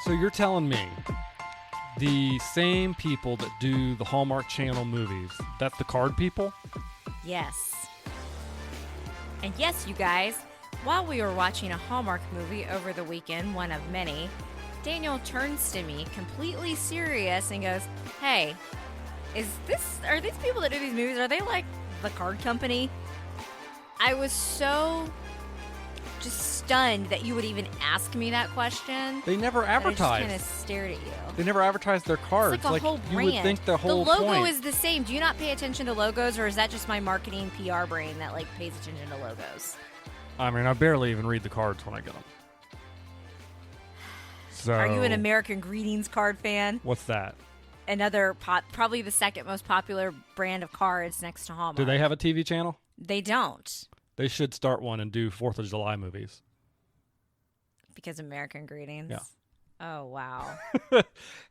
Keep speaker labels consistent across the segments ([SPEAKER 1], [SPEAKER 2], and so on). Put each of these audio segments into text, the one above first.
[SPEAKER 1] So you're telling me the same people that do the Hallmark Channel movies, that's the card people?
[SPEAKER 2] Yes. And yes, you guys, while we were watching a Hallmark movie over the weekend, one of many, Daniel turns to me completely serious and goes, "Hey, are these people that do these movies, are they like the card company?" I was so just stunned that you would even ask me that question.
[SPEAKER 1] They never advertise.
[SPEAKER 2] I just kind of stared at you.
[SPEAKER 1] They never advertise their cards.
[SPEAKER 2] It's like a whole brand.
[SPEAKER 1] You would think the whole
[SPEAKER 2] logo
[SPEAKER 1] point
[SPEAKER 2] is the same. Do you not pay attention to logos, or is that just my marketing PR brain that like pays attention to logos?
[SPEAKER 1] I mean, I barely even read the cards when I get them. So,
[SPEAKER 2] are you an American Greetings card fan?
[SPEAKER 1] What's that?
[SPEAKER 2] Another probably the second most popular brand of cards next to Hallmark.
[SPEAKER 1] Do they have a TV channel?
[SPEAKER 2] They don't.
[SPEAKER 1] They should start one and do 4th of July movies.
[SPEAKER 2] Because American Greetings?
[SPEAKER 1] Yeah.
[SPEAKER 2] Oh, wow.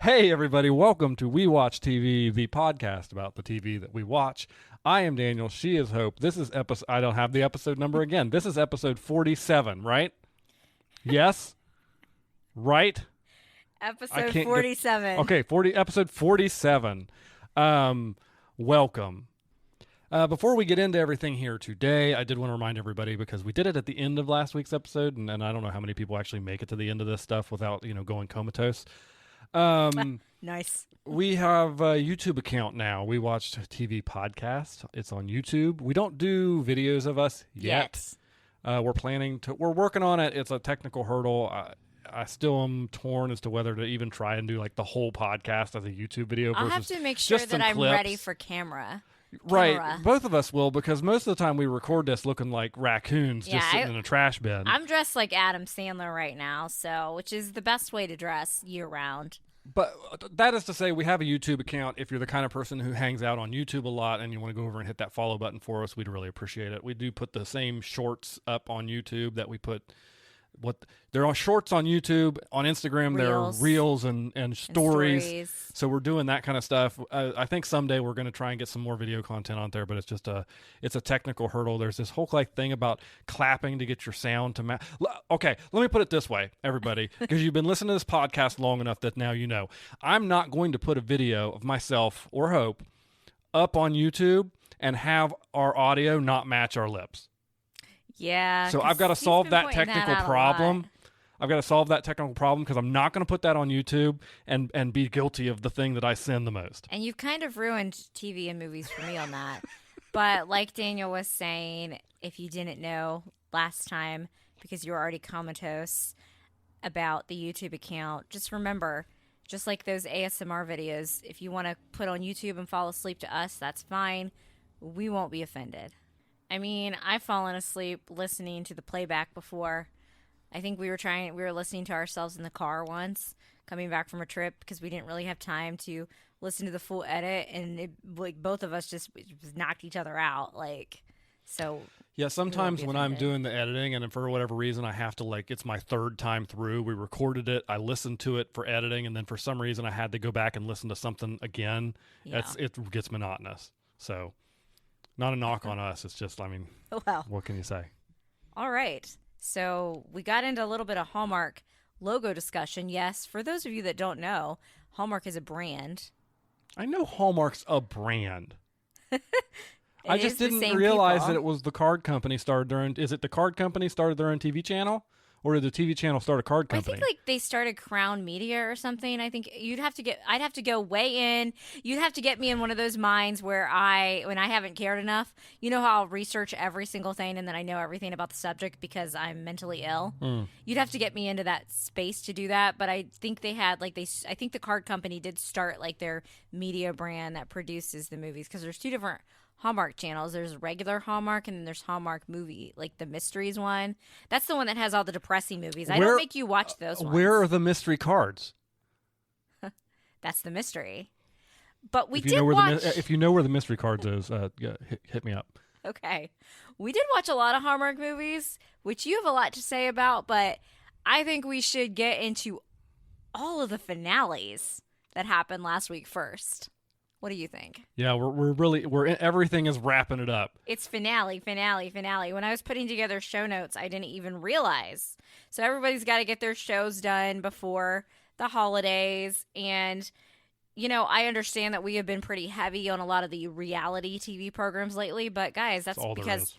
[SPEAKER 1] Hey, everybody. Welcome to We Watch TV, the podcast about the TV that we watch. I am Daniel. She is Hope. This is I don't have the episode number again. This is episode 47, right? Yes? Right?
[SPEAKER 2] Episode 47.
[SPEAKER 1] Okay, episode 47. Welcome. Before we get into everything here today, I did want to remind everybody, because we did it at the end of last week's episode, and I don't know how many people actually make it to the end of this stuff without, going comatose.
[SPEAKER 2] Nice.
[SPEAKER 1] We have a YouTube account now. We watched TV podcast. It's on YouTube. We don't do videos of us yet. We're working on it. It's a technical hurdle. I still am torn as to whether to even try and do like the whole podcast as a YouTube video.
[SPEAKER 2] I'll have to make sure that I'm ready for camera.
[SPEAKER 1] Right. Both of us will, because most of the time we record this looking like raccoons just sitting in a trash bin.
[SPEAKER 2] I'm dressed like Adam Sandler right now, which is the best way to dress year round.
[SPEAKER 1] But that is to say, we have a YouTube account. If you're the kind of person who hangs out on YouTube a lot and you want to go over and hit that follow button for us, we'd really appreciate it. We do put the same shorts up on YouTube that we put. There are shorts on YouTube, on Instagram. There are reels and stories. So we're doing that kind of stuff. I think someday we're going to try and get some more video content on there, but it's just it's a technical hurdle. There's this whole thing about clapping to get your sound to match. Okay, let me put it this way, everybody, because you've been listening to this podcast long enough that now you know. I'm not going to put a video of myself or Hope up on YouTube and have our audio not match our lips.
[SPEAKER 2] Yeah.
[SPEAKER 1] So I've got to solve that technical problem. I've got to solve that technical problem, because I'm not going to put that on YouTube and be guilty of the thing that I sin the most.
[SPEAKER 2] And you've kind of ruined TV and movies for me on that. But like Daniel was saying, if you didn't know last time, because you were already comatose about the YouTube account, just remember, just like those ASMR videos, if you want to put on YouTube and fall asleep to us, that's fine. We won't be offended. I mean, I've fallen asleep listening to the playback before. I think we were listening to ourselves in the car once, coming back from a trip, because we didn't really have time to listen to the full edit, and both of us just knocked each other out.
[SPEAKER 1] Yeah, sometimes when I'm doing the editing and for whatever reason I have to, it's my third time through, we recorded it, I listened to it for editing, and then for some reason I had to go back and listen to something again. Yeah. It gets monotonous. So, not a knock on us. It's just, what can you say?
[SPEAKER 2] All right. So we got into a little bit of Hallmark logo discussion. Yes, for those of you that don't know, Hallmark is a brand.
[SPEAKER 1] I know Hallmark's a brand. I just didn't realize that it was the card company started their own. Is it the card company started their own TV channel? Or did the TV channel start a card company?
[SPEAKER 2] I think they started Crown Media or something. I think I'd have to go way in. You'd have to get me in one of those minds where when I haven't cared enough, you know how I'll research every single thing and then I know everything about the subject because I'm mentally ill. You'd have to get me into that space to do that. But I think they had I think the card company did start their media brand that produces the movies, because there's two different Hallmark channels. There's regular Hallmark and then there's Hallmark Movie, the mysteries one. That's the one that has all the depressing movies. I don't make you watch those ones.
[SPEAKER 1] Where are the mystery cards?
[SPEAKER 2] That's the mystery. But
[SPEAKER 1] if you know where the mystery cards is, hit me up.
[SPEAKER 2] Okay. We did watch a lot of Hallmark movies, which you have a lot to say about, but I think we should get into all of the finales that happened last week first. What do you think?
[SPEAKER 1] Yeah, everything is wrapping it up.
[SPEAKER 2] It's finale. When I was putting together show notes, I didn't even realize. So everybody's got to get their shows done before the holidays. And, you know, I understand that we have been pretty heavy on a lot of the reality TV programs lately. But, guys, that's because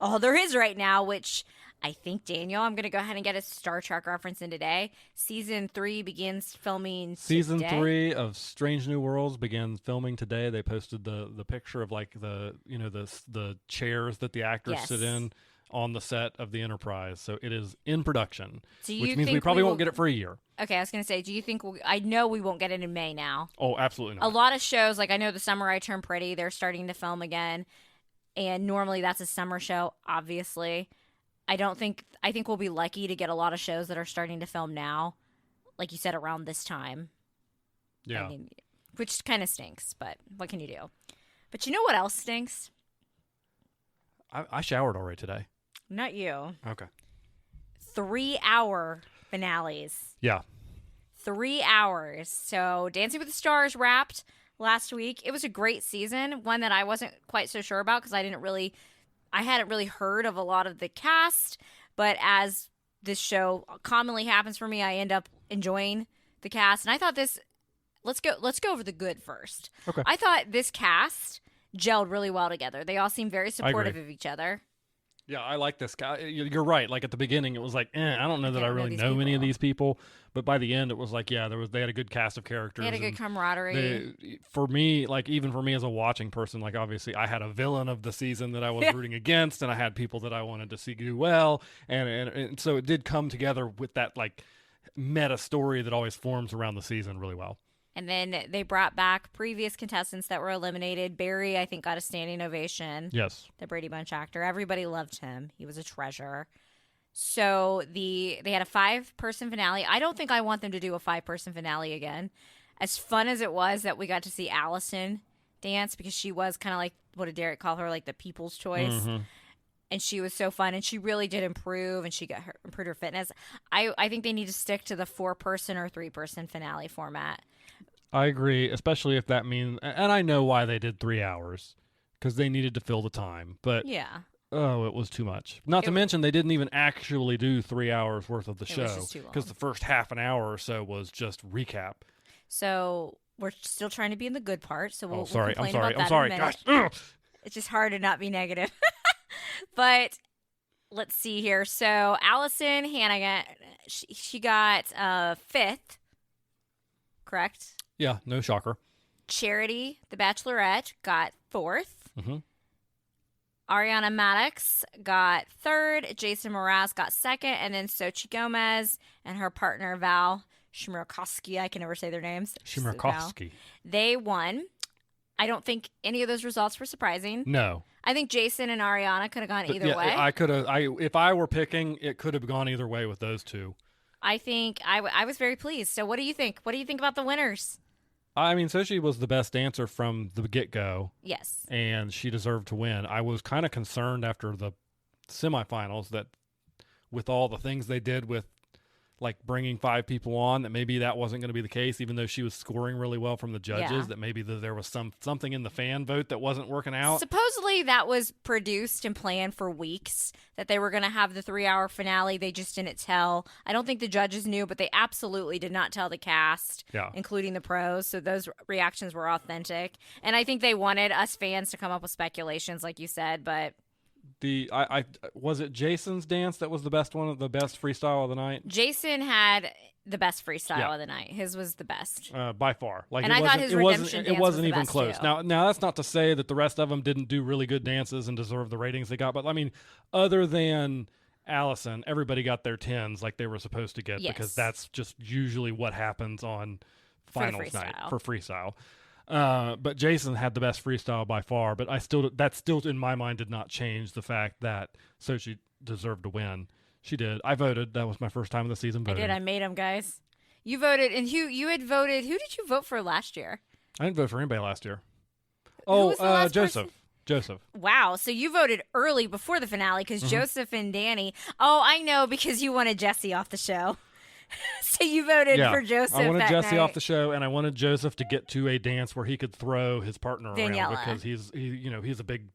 [SPEAKER 2] all there is right now, which I think, Daniel, I'm going to go ahead and get a Star Trek reference in today. Season 3 begins filming
[SPEAKER 1] Season
[SPEAKER 2] today.
[SPEAKER 1] 3 of Strange New Worlds begins filming today. They posted the picture of like the chairs that the actors sit in on the set of the Enterprise. So it is in production, which means we probably won't get it for a year.
[SPEAKER 2] Okay, I was going to say, do you think I know we won't get it in May now.
[SPEAKER 1] Oh, absolutely not.
[SPEAKER 2] A lot of shows, like I know The Summer I Turned Pretty, they're starting to film again. And normally that's a summer show, obviously. I think we'll be lucky to get a lot of shows that are starting to film now, like you said, around this time.
[SPEAKER 1] Yeah.
[SPEAKER 2] I mean, which kind of stinks, but what can you do? But you know what else stinks?
[SPEAKER 1] I showered already today.
[SPEAKER 2] Not you.
[SPEAKER 1] Okay.
[SPEAKER 2] 3-hour finales.
[SPEAKER 1] Yeah.
[SPEAKER 2] 3 hours. So Dancing with the Stars wrapped last week. It was a great season, one that I wasn't quite so sure about because I hadn't really heard of a lot of the cast, but as this show commonly happens for me, I end up enjoying the cast. And I thought let's go over the good first.
[SPEAKER 1] Okay.
[SPEAKER 2] I thought this cast gelled really well together. They all seem very supportive of each other.
[SPEAKER 1] Yeah, I like this guy. You're right. Like at the beginning, it was like, I don't know that I really know any of these people. But by the end, it was like, yeah, they had a good cast of characters.
[SPEAKER 2] They had a good camaraderie.
[SPEAKER 1] For me, like even for me as a watching person, like obviously I had a villain of the season that I was rooting against, and I had people that I wanted to see do well, and so it did come together with that like meta story that always forms around the season really well.
[SPEAKER 2] And then they brought back previous contestants that were eliminated. Barry, I think, got a standing ovation.
[SPEAKER 1] Yes.
[SPEAKER 2] The Brady Bunch actor. Everybody loved him. He was a treasure. So they had a 5-person finale. I don't think I want them to do a 5-person finale again. As fun as it was that we got to see Allison dance, because she was kind of like, what did Derek call her, like the people's choice. Mm-hmm. And she was so fun, and she really did improve, and improved her fitness. I think they need to stick to the 4-person or 3-person finale format.
[SPEAKER 1] I agree, especially if that means, and I know why they did 3 hours, because they needed to fill the time. But
[SPEAKER 2] yeah,
[SPEAKER 1] it was too much. Not to mention they didn't even actually do 3 hours worth of the show, because the first half an hour or so was just recap.
[SPEAKER 2] So we're still trying to be in the good part. So we'll
[SPEAKER 1] I'm sorry.
[SPEAKER 2] Gosh, it's just hard to not be negative. But let's see here. So Allison Hannigan, she got 5th, correct?
[SPEAKER 1] Yeah, no shocker.
[SPEAKER 2] Charity, the Bachelorette, got 4th.
[SPEAKER 1] Mm-hmm.
[SPEAKER 2] Ariana Maddox got 3rd. Jason Mraz got 2nd. And then Sochi Gomez and her partner, Val Shmurkowski. I can never say their names.
[SPEAKER 1] Shmurkowski.
[SPEAKER 2] They won. I don't think any of those results were surprising.
[SPEAKER 1] No.
[SPEAKER 2] I think Jason and Ariana could have gone either way.
[SPEAKER 1] If I were picking, it could have gone either way with those two.
[SPEAKER 2] I think I was very pleased. So what do you think? What do you think about the winners?
[SPEAKER 1] I mean, Sochi was the best dancer from the get-go.
[SPEAKER 2] Yes.
[SPEAKER 1] And she deserved to win. I was kind of concerned after the semifinals that with all the things they did with like bringing 5 people on, that maybe that wasn't going to be the case, even though she was scoring really well from the judges, that maybe there was something in the fan vote that wasn't working out.
[SPEAKER 2] Supposedly that was produced and planned for weeks, that they were going to have the 3-hour finale. They just didn't tell. I don't think the judges knew, but they absolutely did not tell the cast, including the pros. So those reactions were authentic. And I think they wanted us fans to come up with speculations, like you said, but...
[SPEAKER 1] Was it Jason's dance that was the best one, the best freestyle of the night?
[SPEAKER 2] Jason had the best freestyle of the night. His was the best
[SPEAKER 1] by far. Like,
[SPEAKER 2] and I thought his redemption dance
[SPEAKER 1] wasn't
[SPEAKER 2] was
[SPEAKER 1] even
[SPEAKER 2] the
[SPEAKER 1] close.
[SPEAKER 2] best
[SPEAKER 1] Now that's not to say that the rest of them didn't do really good dances and deserve the ratings they got. But I mean, other than Allison, everybody got their 10s like they were supposed to get, because that's just usually what happens on finals night for freestyle. But Jason had the best freestyle by far, but that still in my mind did not change the fact that Sochi deserved to win. She did. I voted. That was my first time in the season voting.
[SPEAKER 2] I did. I made them, guys. You voted, and you had voted. Who did you vote for last year?
[SPEAKER 1] I didn't vote for anybody last year.
[SPEAKER 2] Joseph.
[SPEAKER 1] Joseph.
[SPEAKER 2] Wow. So you voted early before the finale because Joseph and Danny. Oh, I know, because you wanted Jesse off the show. So you voted for Joseph.
[SPEAKER 1] I wanted Jesse
[SPEAKER 2] night.
[SPEAKER 1] off the show, and I wanted Joseph to get to a dance where he could throw his partner
[SPEAKER 2] Daniela.
[SPEAKER 1] around, because he's a big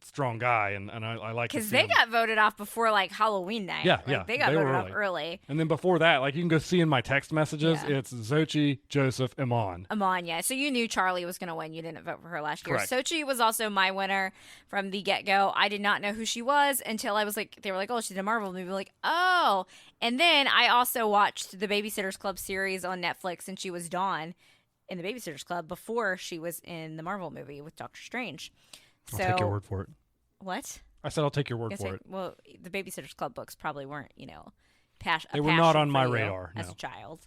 [SPEAKER 1] strong guy, and I like to
[SPEAKER 2] Because
[SPEAKER 1] see
[SPEAKER 2] they
[SPEAKER 1] him.
[SPEAKER 2] got voted off before like Halloween night.
[SPEAKER 1] Yeah,
[SPEAKER 2] Like,
[SPEAKER 1] yeah,
[SPEAKER 2] they got
[SPEAKER 1] they were
[SPEAKER 2] voted off early.
[SPEAKER 1] And then before that, like you can go see in my text messages,
[SPEAKER 2] Yeah.
[SPEAKER 1] it's Xochitl, Joseph, Iman.
[SPEAKER 2] Amon, yeah. So you knew Charlie was going to win. You didn't vote for her last year.
[SPEAKER 1] Correct.
[SPEAKER 2] Sochi was also my winner from the get-go. I did not know who she was until I was like, they were like, oh, she's in a Marvel movie. Like, oh. And then I also watched the Babysitter's Club series on Netflix, and she was Dawn in the Babysitter's Club before she was in the Marvel movie with Doctor Strange.
[SPEAKER 1] I'll take your word for it.
[SPEAKER 2] What?
[SPEAKER 1] I said I'll take your word
[SPEAKER 2] Guess
[SPEAKER 1] for it.
[SPEAKER 2] Well, the Babysitter's Club books probably weren't,
[SPEAKER 1] They were not on my radar,
[SPEAKER 2] as
[SPEAKER 1] no.
[SPEAKER 2] a child.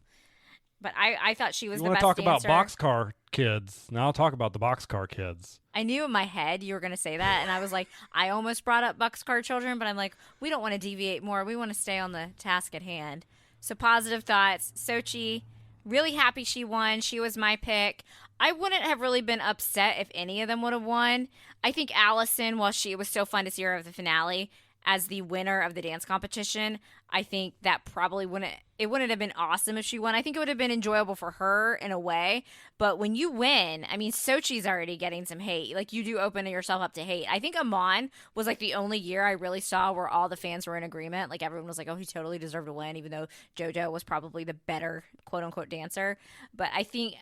[SPEAKER 2] But I thought she was
[SPEAKER 1] You
[SPEAKER 2] the
[SPEAKER 1] want
[SPEAKER 2] best
[SPEAKER 1] to talk
[SPEAKER 2] dancer.
[SPEAKER 1] about Boxcar Kids? Now I'll talk about the Boxcar Kids.
[SPEAKER 2] I knew in my head you were going to say that, and I was like, I almost brought up Boxcar Children, but I'm like, we don't want to deviate more. We want to stay on the task at hand. So positive thoughts. Sochi, really happy she won. She was my pick. I wouldn't have really been upset if any of them would have won. I think Allison, while it was so fun to see her at the finale as the winner of the dance competition, I think that probably wouldn't have been awesome if she won. I think it would have been enjoyable for her in a way. But when you win, I mean, Sochi's already getting some hate. Like, you do open yourself up to hate. I think Amon was like the only year I really saw where all the fans were in agreement. Like, everyone was like, oh, he totally deserved to win, even though JoJo was probably the better quote unquote dancer. But I think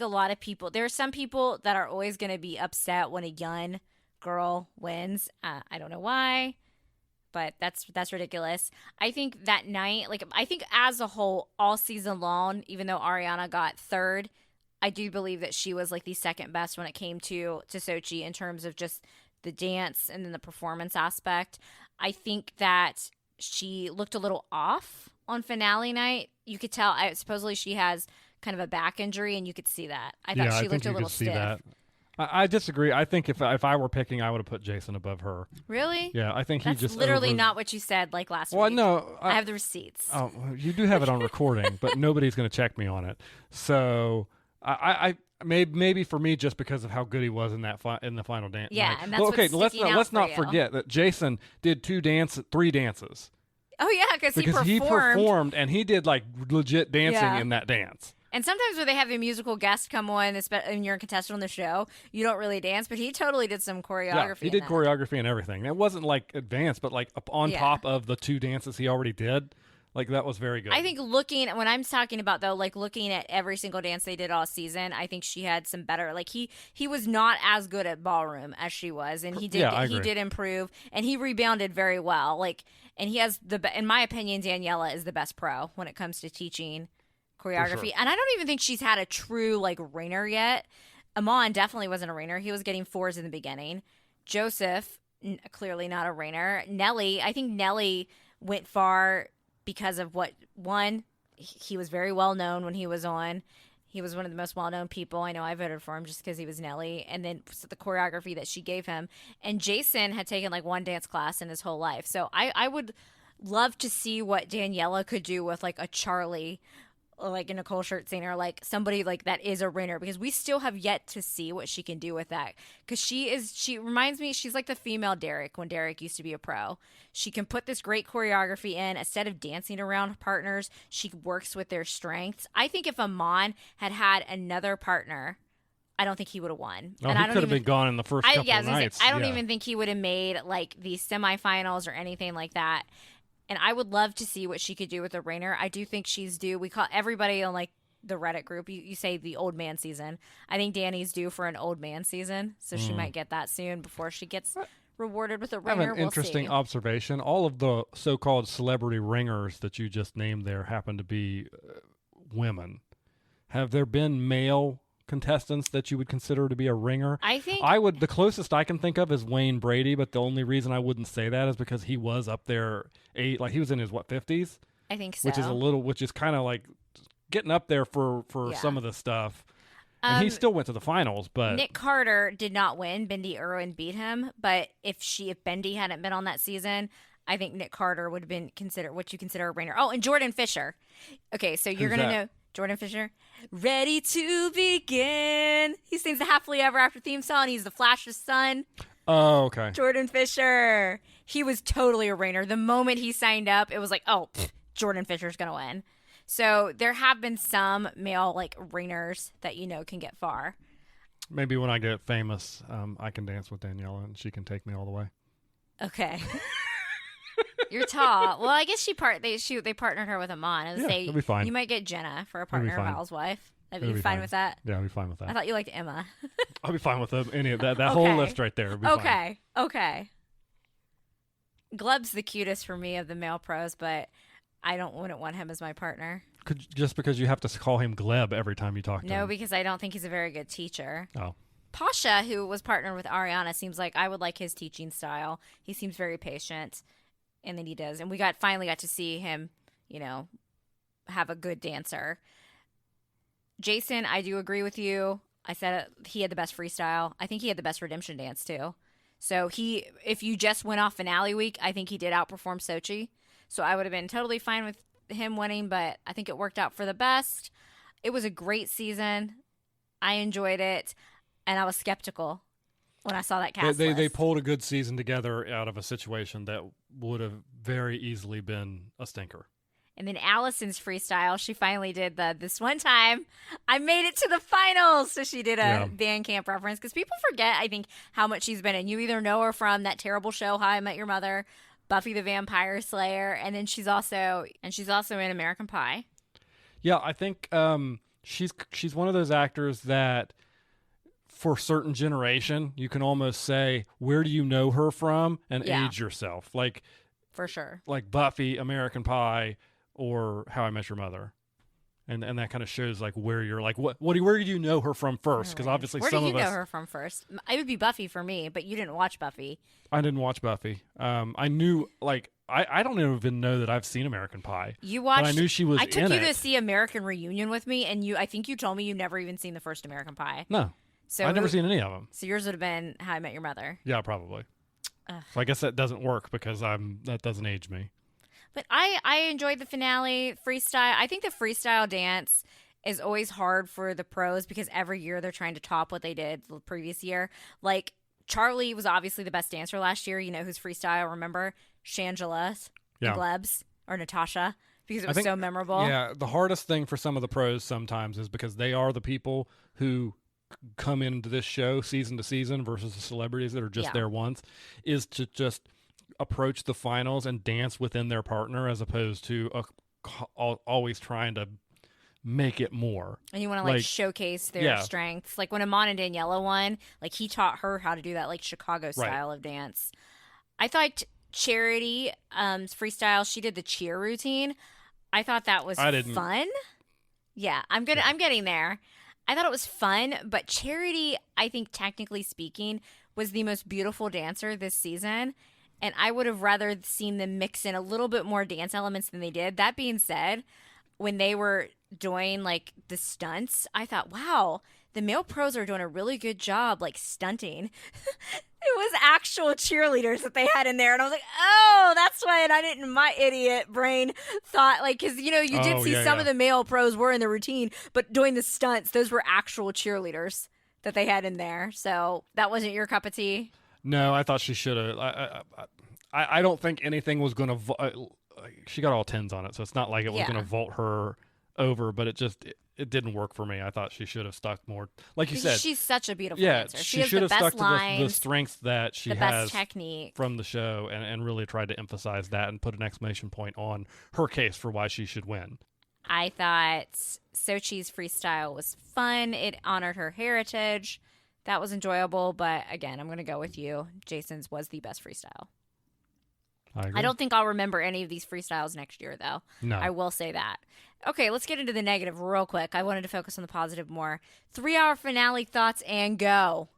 [SPEAKER 2] a lot of people, there are some people that are always going to be upset when a young girl wins. I don't know why. But that's ridiculous. I think that night, like, I think as a whole, all season long, even though Ariana got third, I do believe that she was like the second best when it came to Sochi in terms of just the dance and then the performance aspect. I think that she looked a little off on finale night. You could tell, supposedly she has kind of a back injury, and you could see that. I thought she looked a little stiff. That.
[SPEAKER 1] I disagree. I think if I were picking, I would have put Jason above her.
[SPEAKER 2] Really?
[SPEAKER 1] Yeah, I think
[SPEAKER 2] that's
[SPEAKER 1] just
[SPEAKER 2] literally not what you said like last week.
[SPEAKER 1] Well, no,
[SPEAKER 2] I have the receipts.
[SPEAKER 1] Oh, you do have it on recording, but nobody's going to check me on it. So I maybe for me, just because of how good he was in that in the final dance.
[SPEAKER 2] Yeah, and that's okay.
[SPEAKER 1] Let's not forget that Jason did 3 dances.
[SPEAKER 2] Oh yeah, because
[SPEAKER 1] he performed and he did like legit dancing in that dance.
[SPEAKER 2] And sometimes when they have a musical guest come on, and you're a contestant on the show, you don't really dance, but he totally did some choreography.
[SPEAKER 1] Yeah, he did choreography and everything. It wasn't like advanced, but like on top of the 2 dances he already did. Like, that was very good.
[SPEAKER 2] I think when I'm talking about, though, like looking at every single dance they did all season, I think she had some better, like he was not as good at ballroom as she was. And he did improve, and he rebounded very well. Like, and he has in my opinion, Daniela is the best pro when it comes to teaching choreography.
[SPEAKER 1] Sure.
[SPEAKER 2] And I don't even think she's had a true like ringer yet. Amon definitely wasn't a ringer. He was getting 4s in the beginning. Joseph, clearly not a ringer. I think Nelly went far because of he was very well known when he was on. He was one of the most well-known people. I know I voted for him just because he was Nelly. And then the choreography that she gave him. And Jason had taken like 1 dance class in his whole life. So I would love to see what Daniela could do with like a Charlie, or like a Nicole Scherzinger, or like somebody like that is a ringer, because we still have yet to see what she can do with that. Because she reminds me, she's like the female Derek when Derek used to be a pro. She can put this great choreography in. Instead of dancing around partners, she works with their strengths. I think if Amon had another partner, I don't think he would have won.
[SPEAKER 1] Oh, and he could have been gone in the first couple of nights.
[SPEAKER 2] I don't even think he would have made like the semifinals or anything like that. And I would love to see what she could do with a ringer. I do think she's due. We call everybody on like the Reddit group, you say the old man season. I think Danny's due for an old man season, so she might get that soon before she gets rewarded with a ringer.
[SPEAKER 1] I have an interesting observation. All of the so-called celebrity ringers that you just named there happen to be women. Have there been male contestants that you would consider to be a ringer?
[SPEAKER 2] I think
[SPEAKER 1] the closest I can think of is Wayne Brady, but the only reason I wouldn't say that is because he was up there, like he was in his 50s.
[SPEAKER 2] I think so.
[SPEAKER 1] Which is kind of like getting up there for some of the stuff. And he still went to the finals, but
[SPEAKER 2] Nick Carter did not win. Bendy Irwin beat him, but if Bendy hadn't been on that season, I think Nick Carter would have been considered what you consider a ringer. Oh, and Jordan Fisher. Okay, so you're gonna know Jordan Fisher. Ready to begin. He sings the Happily Ever After theme song. He's the Flash's son.
[SPEAKER 1] Oh, okay.
[SPEAKER 2] Jordan Fisher. He was totally a ringer. The moment he signed up, it was like, Jordan Fisher's going to win. So there have been some male like ringers that can get far.
[SPEAKER 1] Maybe when I get famous, I can dance with Daniela and she can take me all the way.
[SPEAKER 2] Okay. You're tall. Well, I guess they partnered her with Amon. I would say
[SPEAKER 1] it'll be fine.
[SPEAKER 2] you might get Jenna for a
[SPEAKER 1] It'll be
[SPEAKER 2] partner of
[SPEAKER 1] fine.
[SPEAKER 2] Val's wife. Are
[SPEAKER 1] It'll
[SPEAKER 2] you
[SPEAKER 1] be
[SPEAKER 2] fine
[SPEAKER 1] fine.
[SPEAKER 2] with that?
[SPEAKER 1] Yeah, I'll be fine with that.
[SPEAKER 2] I thought you liked Emma.
[SPEAKER 1] I'll be fine with any of that. That whole list right there. Will be fine.
[SPEAKER 2] Okay. Gleb's the cutest for me of the male pros, but wouldn't want him as my partner.
[SPEAKER 1] Just because you have to call him Gleb every time you talk to him.
[SPEAKER 2] No, because I don't think he's a very good teacher.
[SPEAKER 1] Oh.
[SPEAKER 2] Pasha, who was partnered with Ariana, seems like I would like his teaching style. He seems very patient, and then he does. And we finally got to see him, have a good dancer. Jason, I do agree with you. I said he had the best freestyle. I think he had the best redemption dance too. So if you just went off finale week, I think he did outperform Sochi. So I would have been totally fine with him winning, but I think it worked out for the best. It was a great season. I enjoyed it, and I was skeptical when I saw that cast list.
[SPEAKER 1] They pulled a good season together out of a situation that would have very easily been a stinker.
[SPEAKER 2] And then Allison's freestyle, she finally did this one time, I made it to the finals. So she did a band camp reference because people forget, I think, how much she's been in. You either know her from that terrible show, How I Met Your Mother, Buffy the Vampire Slayer, and then she's also in American Pie.
[SPEAKER 1] Yeah, I think she's one of those actors that for a certain generation, you can almost say, where do you know her from and age yourself. Like,
[SPEAKER 2] for sure.
[SPEAKER 1] Like Buffy, American Pie, or How I Met Your Mother. And that kind of shows like where you're like, where do you know her from first? Because obviously
[SPEAKER 2] where
[SPEAKER 1] some of us...
[SPEAKER 2] Where do you know her from first? It would be Buffy for me, but you didn't watch Buffy.
[SPEAKER 1] I didn't watch Buffy. I knew, like, I don't even know that I've seen American Pie.
[SPEAKER 2] You watched...
[SPEAKER 1] But I knew she was in it.
[SPEAKER 2] I took you to see American Reunion with me, and I think you told me you've never even seen the first American Pie.
[SPEAKER 1] No. So I've never seen any of them.
[SPEAKER 2] So yours would have been How I Met Your Mother.
[SPEAKER 1] Yeah, probably. So I guess that doesn't work because that doesn't age me.
[SPEAKER 2] But I enjoyed the finale freestyle. I think the freestyle dance is always hard for the pros because every year they're trying to top what they did the previous year. Like Charlie was obviously the best dancer last year. You know whose freestyle? Remember Shangela's, Gleb's, or Natasha because it was so memorable.
[SPEAKER 1] Yeah, the hardest thing for some of the pros sometimes is because they are the people who come into this show season to season versus the celebrities that are just there once, is to just approach the finals and dance within their partner as opposed to always trying to make it more.
[SPEAKER 2] And you want to like showcase their strengths. Like when Amon and Daniela won, like he taught her how to do that like Chicago style of dance. I thought Charity freestyle, she did the cheer routine. I thought that was fun. Yeah, I'm getting there. I thought it was fun, but Charity, I think technically speaking, was the most beautiful dancer this season. And I would have rather seen them mix in a little bit more dance elements than they did. That being said, when they were doing like the stunts, I thought, wow, the male pros are doing a really good job like stunting. It was actual cheerleaders that they had in there. And I was like, oh, that's why. And I didn't, my idiot brain thought like, because, you did see some of the male pros were in the routine, but doing the stunts, those were actual cheerleaders that they had in there. So that wasn't your cup of tea?
[SPEAKER 1] No, I thought she should have. I don't think anything was going to. She got all 10s on it, so it's not like it was going to vault her over. But it didn't work for me. I thought she should have stuck more. Like you said,
[SPEAKER 2] she's such a beautiful dancer.
[SPEAKER 1] She
[SPEAKER 2] has
[SPEAKER 1] should
[SPEAKER 2] the
[SPEAKER 1] have
[SPEAKER 2] best
[SPEAKER 1] stuck
[SPEAKER 2] lines,
[SPEAKER 1] to the strengths that she
[SPEAKER 2] the
[SPEAKER 1] has
[SPEAKER 2] best technique
[SPEAKER 1] from the show, and really tried to emphasize that and put an exclamation point on her case for why she should win.
[SPEAKER 2] I thought Sochi's freestyle was fun. It honored her heritage. That was enjoyable, but again, I'm going to go with you. Jason's was the best freestyle. I don't think I'll remember any of these freestyles next year, though.
[SPEAKER 1] No.
[SPEAKER 2] I will say that. Okay, let's get into the negative real quick. I wanted to focus on the positive more. 3-hour finale thoughts and go.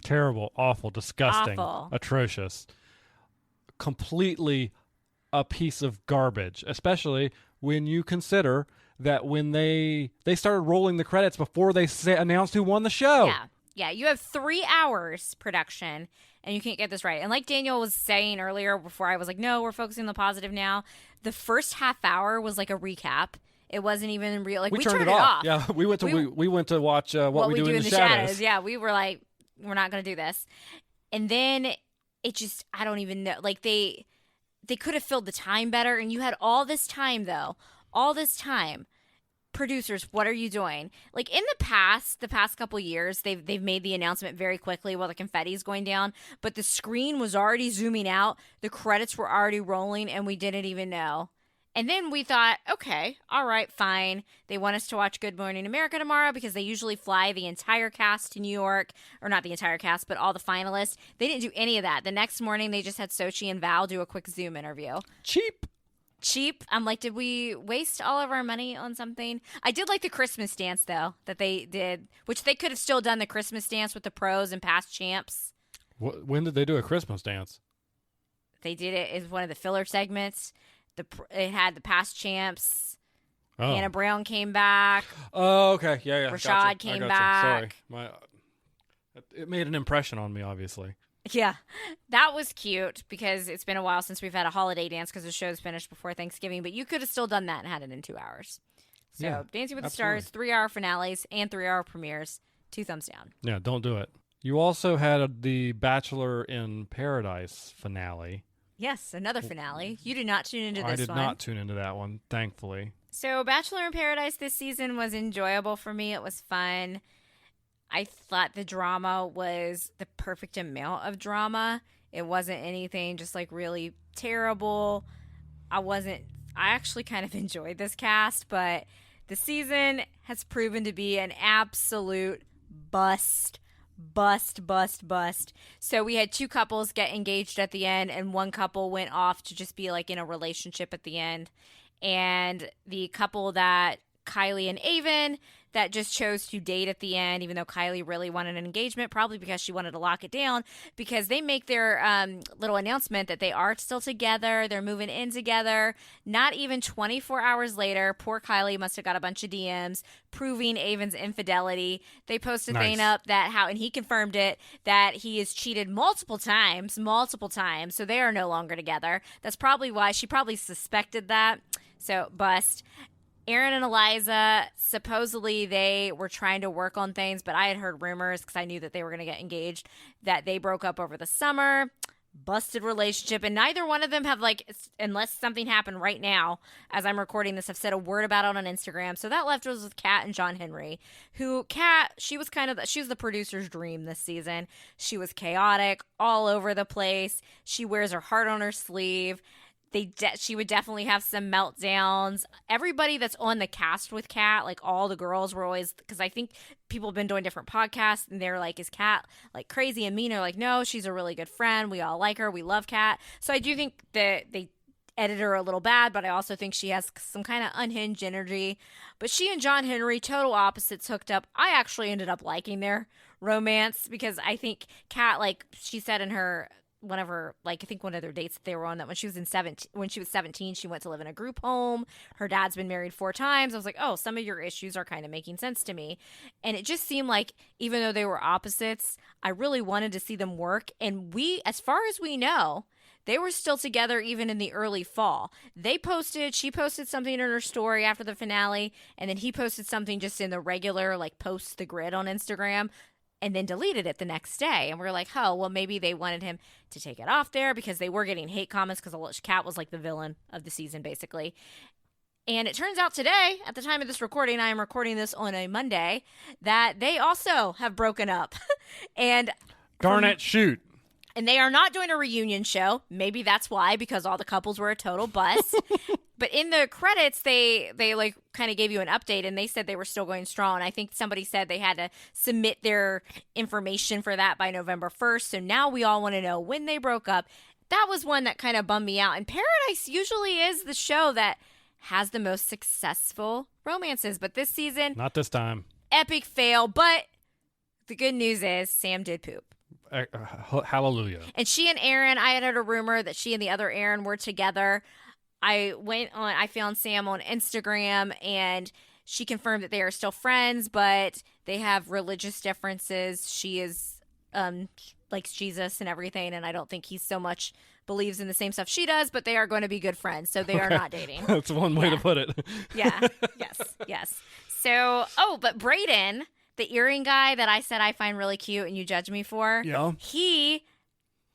[SPEAKER 1] Terrible, awful, disgusting, atrocious. Completely a piece of garbage, especially when you consider that when they started rolling the credits before they announced who won the show.
[SPEAKER 2] Yeah, you have 3 hours production, and you can't get this right. And like Daniel was saying earlier before I was like, no, we're focusing on the positive now. The first half hour was like a recap. It wasn't even real. Like we turned it off.
[SPEAKER 1] Yeah, we went to watch what we do in the shadows.
[SPEAKER 2] Yeah, we were like, we're not going to do this. And then it just, I don't even know. Like they could have filled the time better. And you had all this time, though. All this time. producers, what are you doing? Like in the past couple years, they've made the announcement very quickly while the confetti is going down, but the screen was already zooming out, the credits were already rolling, and we didn't even know. And then we thought, okay, all right, fine. They want us to watch Good Morning America tomorrow because they usually fly the entire cast to New York, or not the entire cast, but all the finalists. They didn't do any of that. The next morning, they just had Sochi and Val do a quick Zoom interview. Cheap. I'm like, did we waste all of our money on something? I did like the Christmas dance, though, that they did, which they could have still done the Christmas dance with the pros and past champs.
[SPEAKER 1] When did they do a Christmas dance?
[SPEAKER 2] They did it as one of the filler segments. It had the past champs.
[SPEAKER 1] Oh.
[SPEAKER 2] Hannah Brown came back.
[SPEAKER 1] Oh, okay. Yeah.
[SPEAKER 2] Rashad came back.
[SPEAKER 1] Sorry. It made an impression on me, obviously.
[SPEAKER 2] Yeah, that was cute because it's been a while since we've had a holiday dance because the show's finished before Thanksgiving, but you could have still done that and had it in 2 hours. So
[SPEAKER 1] Yeah,
[SPEAKER 2] Dancing with
[SPEAKER 1] absolutely.
[SPEAKER 2] the Stars, 3-hour finales and 3-hour premieres, 2 thumbs down.
[SPEAKER 1] Yeah, don't do it. You also had the Bachelor in Paradise finale.
[SPEAKER 2] Yes, another finale. You did not tune into this one.
[SPEAKER 1] I did not tune into that one, thankfully.
[SPEAKER 2] So Bachelor in Paradise this season was enjoyable for me. It was fun. I thought the drama was the perfect amount of drama. It wasn't anything just like really terrible. I actually kind of enjoyed this cast, but the season has proven to be an absolute bust. So we had 2 couples get engaged at the end, and 1 couple went off to just be like in a relationship at the end. And the couple that Kylie and Avon that just chose to date at the end, even though Kylie really wanted an engagement, probably because she wanted to lock it down, because they make their little announcement that they are still together. They're moving in together. Not even 24 hours later, poor Kylie must have got a bunch of DMs proving Avon's infidelity. They posted a thing up and he confirmed it, that he is cheated multiple times. So they are no longer together. That's probably why she probably suspected that. So bust. Aaron and Eliza, supposedly they were trying to work on things, but I had heard rumors because I knew that they were going to get engaged, that they broke up over the summer. Busted relationship, and neither one of them have, like, unless something happened right now as I'm recording this, have said a word about it on Instagram. So that left us with Kat and John Henry, who she was the producer's dream this season. She was chaotic, all over the place. She wears her heart on her sleeve. She would definitely have some meltdowns. Everybody that's on the cast with Kat, like all the girls were always, because I think people have been doing different podcasts and they're like, is Kat like crazy and mean? They're like, no, she's a really good friend. We all like her. We love Kat. So I do think that they edited her a little bad, but I also think she has some kind of unhinged energy. But she and John Henry, total opposites, hooked up. I actually ended up liking their romance because I think Kat, like she said in her one of her, like, I think one of their dates that they were on, that when she was 17, she went to live in a group home. Her dad's been married 4 times. I was like, oh, some of your issues are kind of making sense to me. And it just seemed like, even though they were opposites, I really wanted to see them work. And as far as we know, they were still together even in the early fall. She posted something in her story after the finale, and then he posted something just in the regular, like, post the grid on Instagram, and then deleted it the next day. And we're like, oh, well, maybe they wanted him to take it off there because they were getting hate comments because Kat was like the villain of the season, basically. And it turns out today, at the time of this recording, I am recording this on a Monday, that they also have broken up. And
[SPEAKER 1] darn it, shoot.
[SPEAKER 2] And they are not doing a reunion show. Maybe that's why, because all the couples were a total bust. But in the credits, they like kind of gave you an update, and they said they were still going strong. I think somebody said they had to submit their information for that by November 1st. So now we all want to know when they broke up. That was one that kind of bummed me out. And Paradise usually is the show that has the most successful romances. But this season,
[SPEAKER 1] not this time.
[SPEAKER 2] Epic fail. But the good news is Sam did poop.
[SPEAKER 1] Hallelujah.
[SPEAKER 2] And she and Aaron, I had heard a rumor that she and the other Aaron were together. I found Sam on Instagram, and she confirmed that they are still friends, but they have religious differences. She is likes Jesus and everything, and I don't think he so much believes in the same stuff she does, but they are going to be good friends, so they are not dating.
[SPEAKER 1] That's one way to put it.
[SPEAKER 2] Yeah. Yes. So, but Brayden, the earring guy that I said I find really cute and you judge me for, he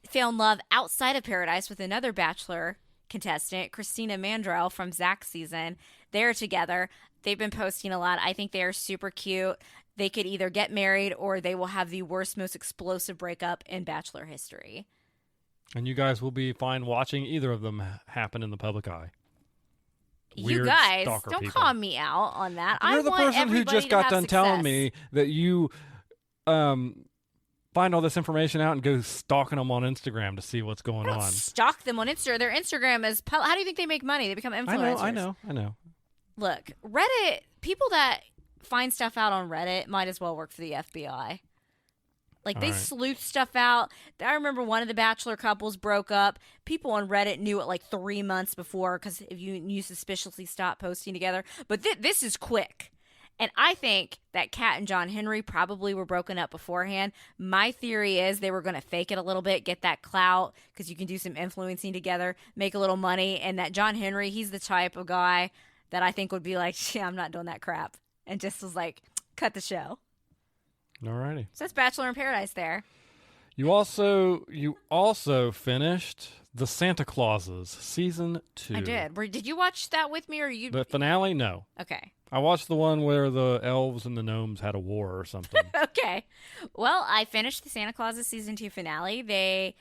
[SPEAKER 2] found love outside of Paradise with another Bachelor contestant, Christina Mandrell from Zach's season. They're together. They've been posting a lot. I think they are super cute. They could either get married or they will have the worst, most explosive breakup in Bachelor history.
[SPEAKER 1] And you guys will be fine watching either of them happen in the public eye.
[SPEAKER 2] You
[SPEAKER 1] Weird
[SPEAKER 2] guys,
[SPEAKER 1] stalker
[SPEAKER 2] don't
[SPEAKER 1] people.
[SPEAKER 2] call me out on that.
[SPEAKER 1] You're
[SPEAKER 2] I
[SPEAKER 1] the
[SPEAKER 2] want
[SPEAKER 1] person who
[SPEAKER 2] everybody
[SPEAKER 1] just
[SPEAKER 2] to
[SPEAKER 1] got
[SPEAKER 2] have
[SPEAKER 1] done telling
[SPEAKER 2] success.
[SPEAKER 1] me that you find all this information out and go stalking them on Instagram to see what's going
[SPEAKER 2] I don't
[SPEAKER 1] on.
[SPEAKER 2] stalk them on Instagram. Their Instagram is... How do you think they make money? They become influencers.
[SPEAKER 1] I know.
[SPEAKER 2] Look, Reddit, people that find stuff out on Reddit might as well work for the FBI. Like,
[SPEAKER 1] All
[SPEAKER 2] they
[SPEAKER 1] right.
[SPEAKER 2] sleuth stuff out. I remember one of the Bachelor couples broke up. People on Reddit knew it like 3 months before because if you suspiciously stopped posting together. But this is quick. And I think that Kat and John Henry probably were broken up beforehand. My theory is they were going to fake it a little bit, get that clout, because you can do some influencing together, make a little money. And that John Henry, he's the type of guy that I think would be like, yeah, I'm not doing that crap. And just was like, cut the show.
[SPEAKER 1] Alrighty.
[SPEAKER 2] So that's Bachelor in Paradise there.
[SPEAKER 1] You also finished The Santa Clauses season 2.
[SPEAKER 2] I did. Did you watch that with me or you?
[SPEAKER 1] The finale, no.
[SPEAKER 2] Okay.
[SPEAKER 1] I watched the one where the elves and the gnomes had a war or something.
[SPEAKER 2] Okay. Well, I finished the Santa Clauses season 2 finale. They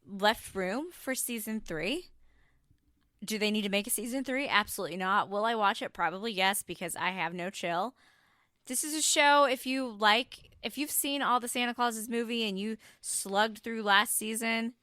[SPEAKER 2] left room for season 3. Do they need to make a season 3? Absolutely not. Will I watch it? Probably yes, because I have no chill. This is a show, if you've seen all the Santa Clauses movie and you slugged through last season,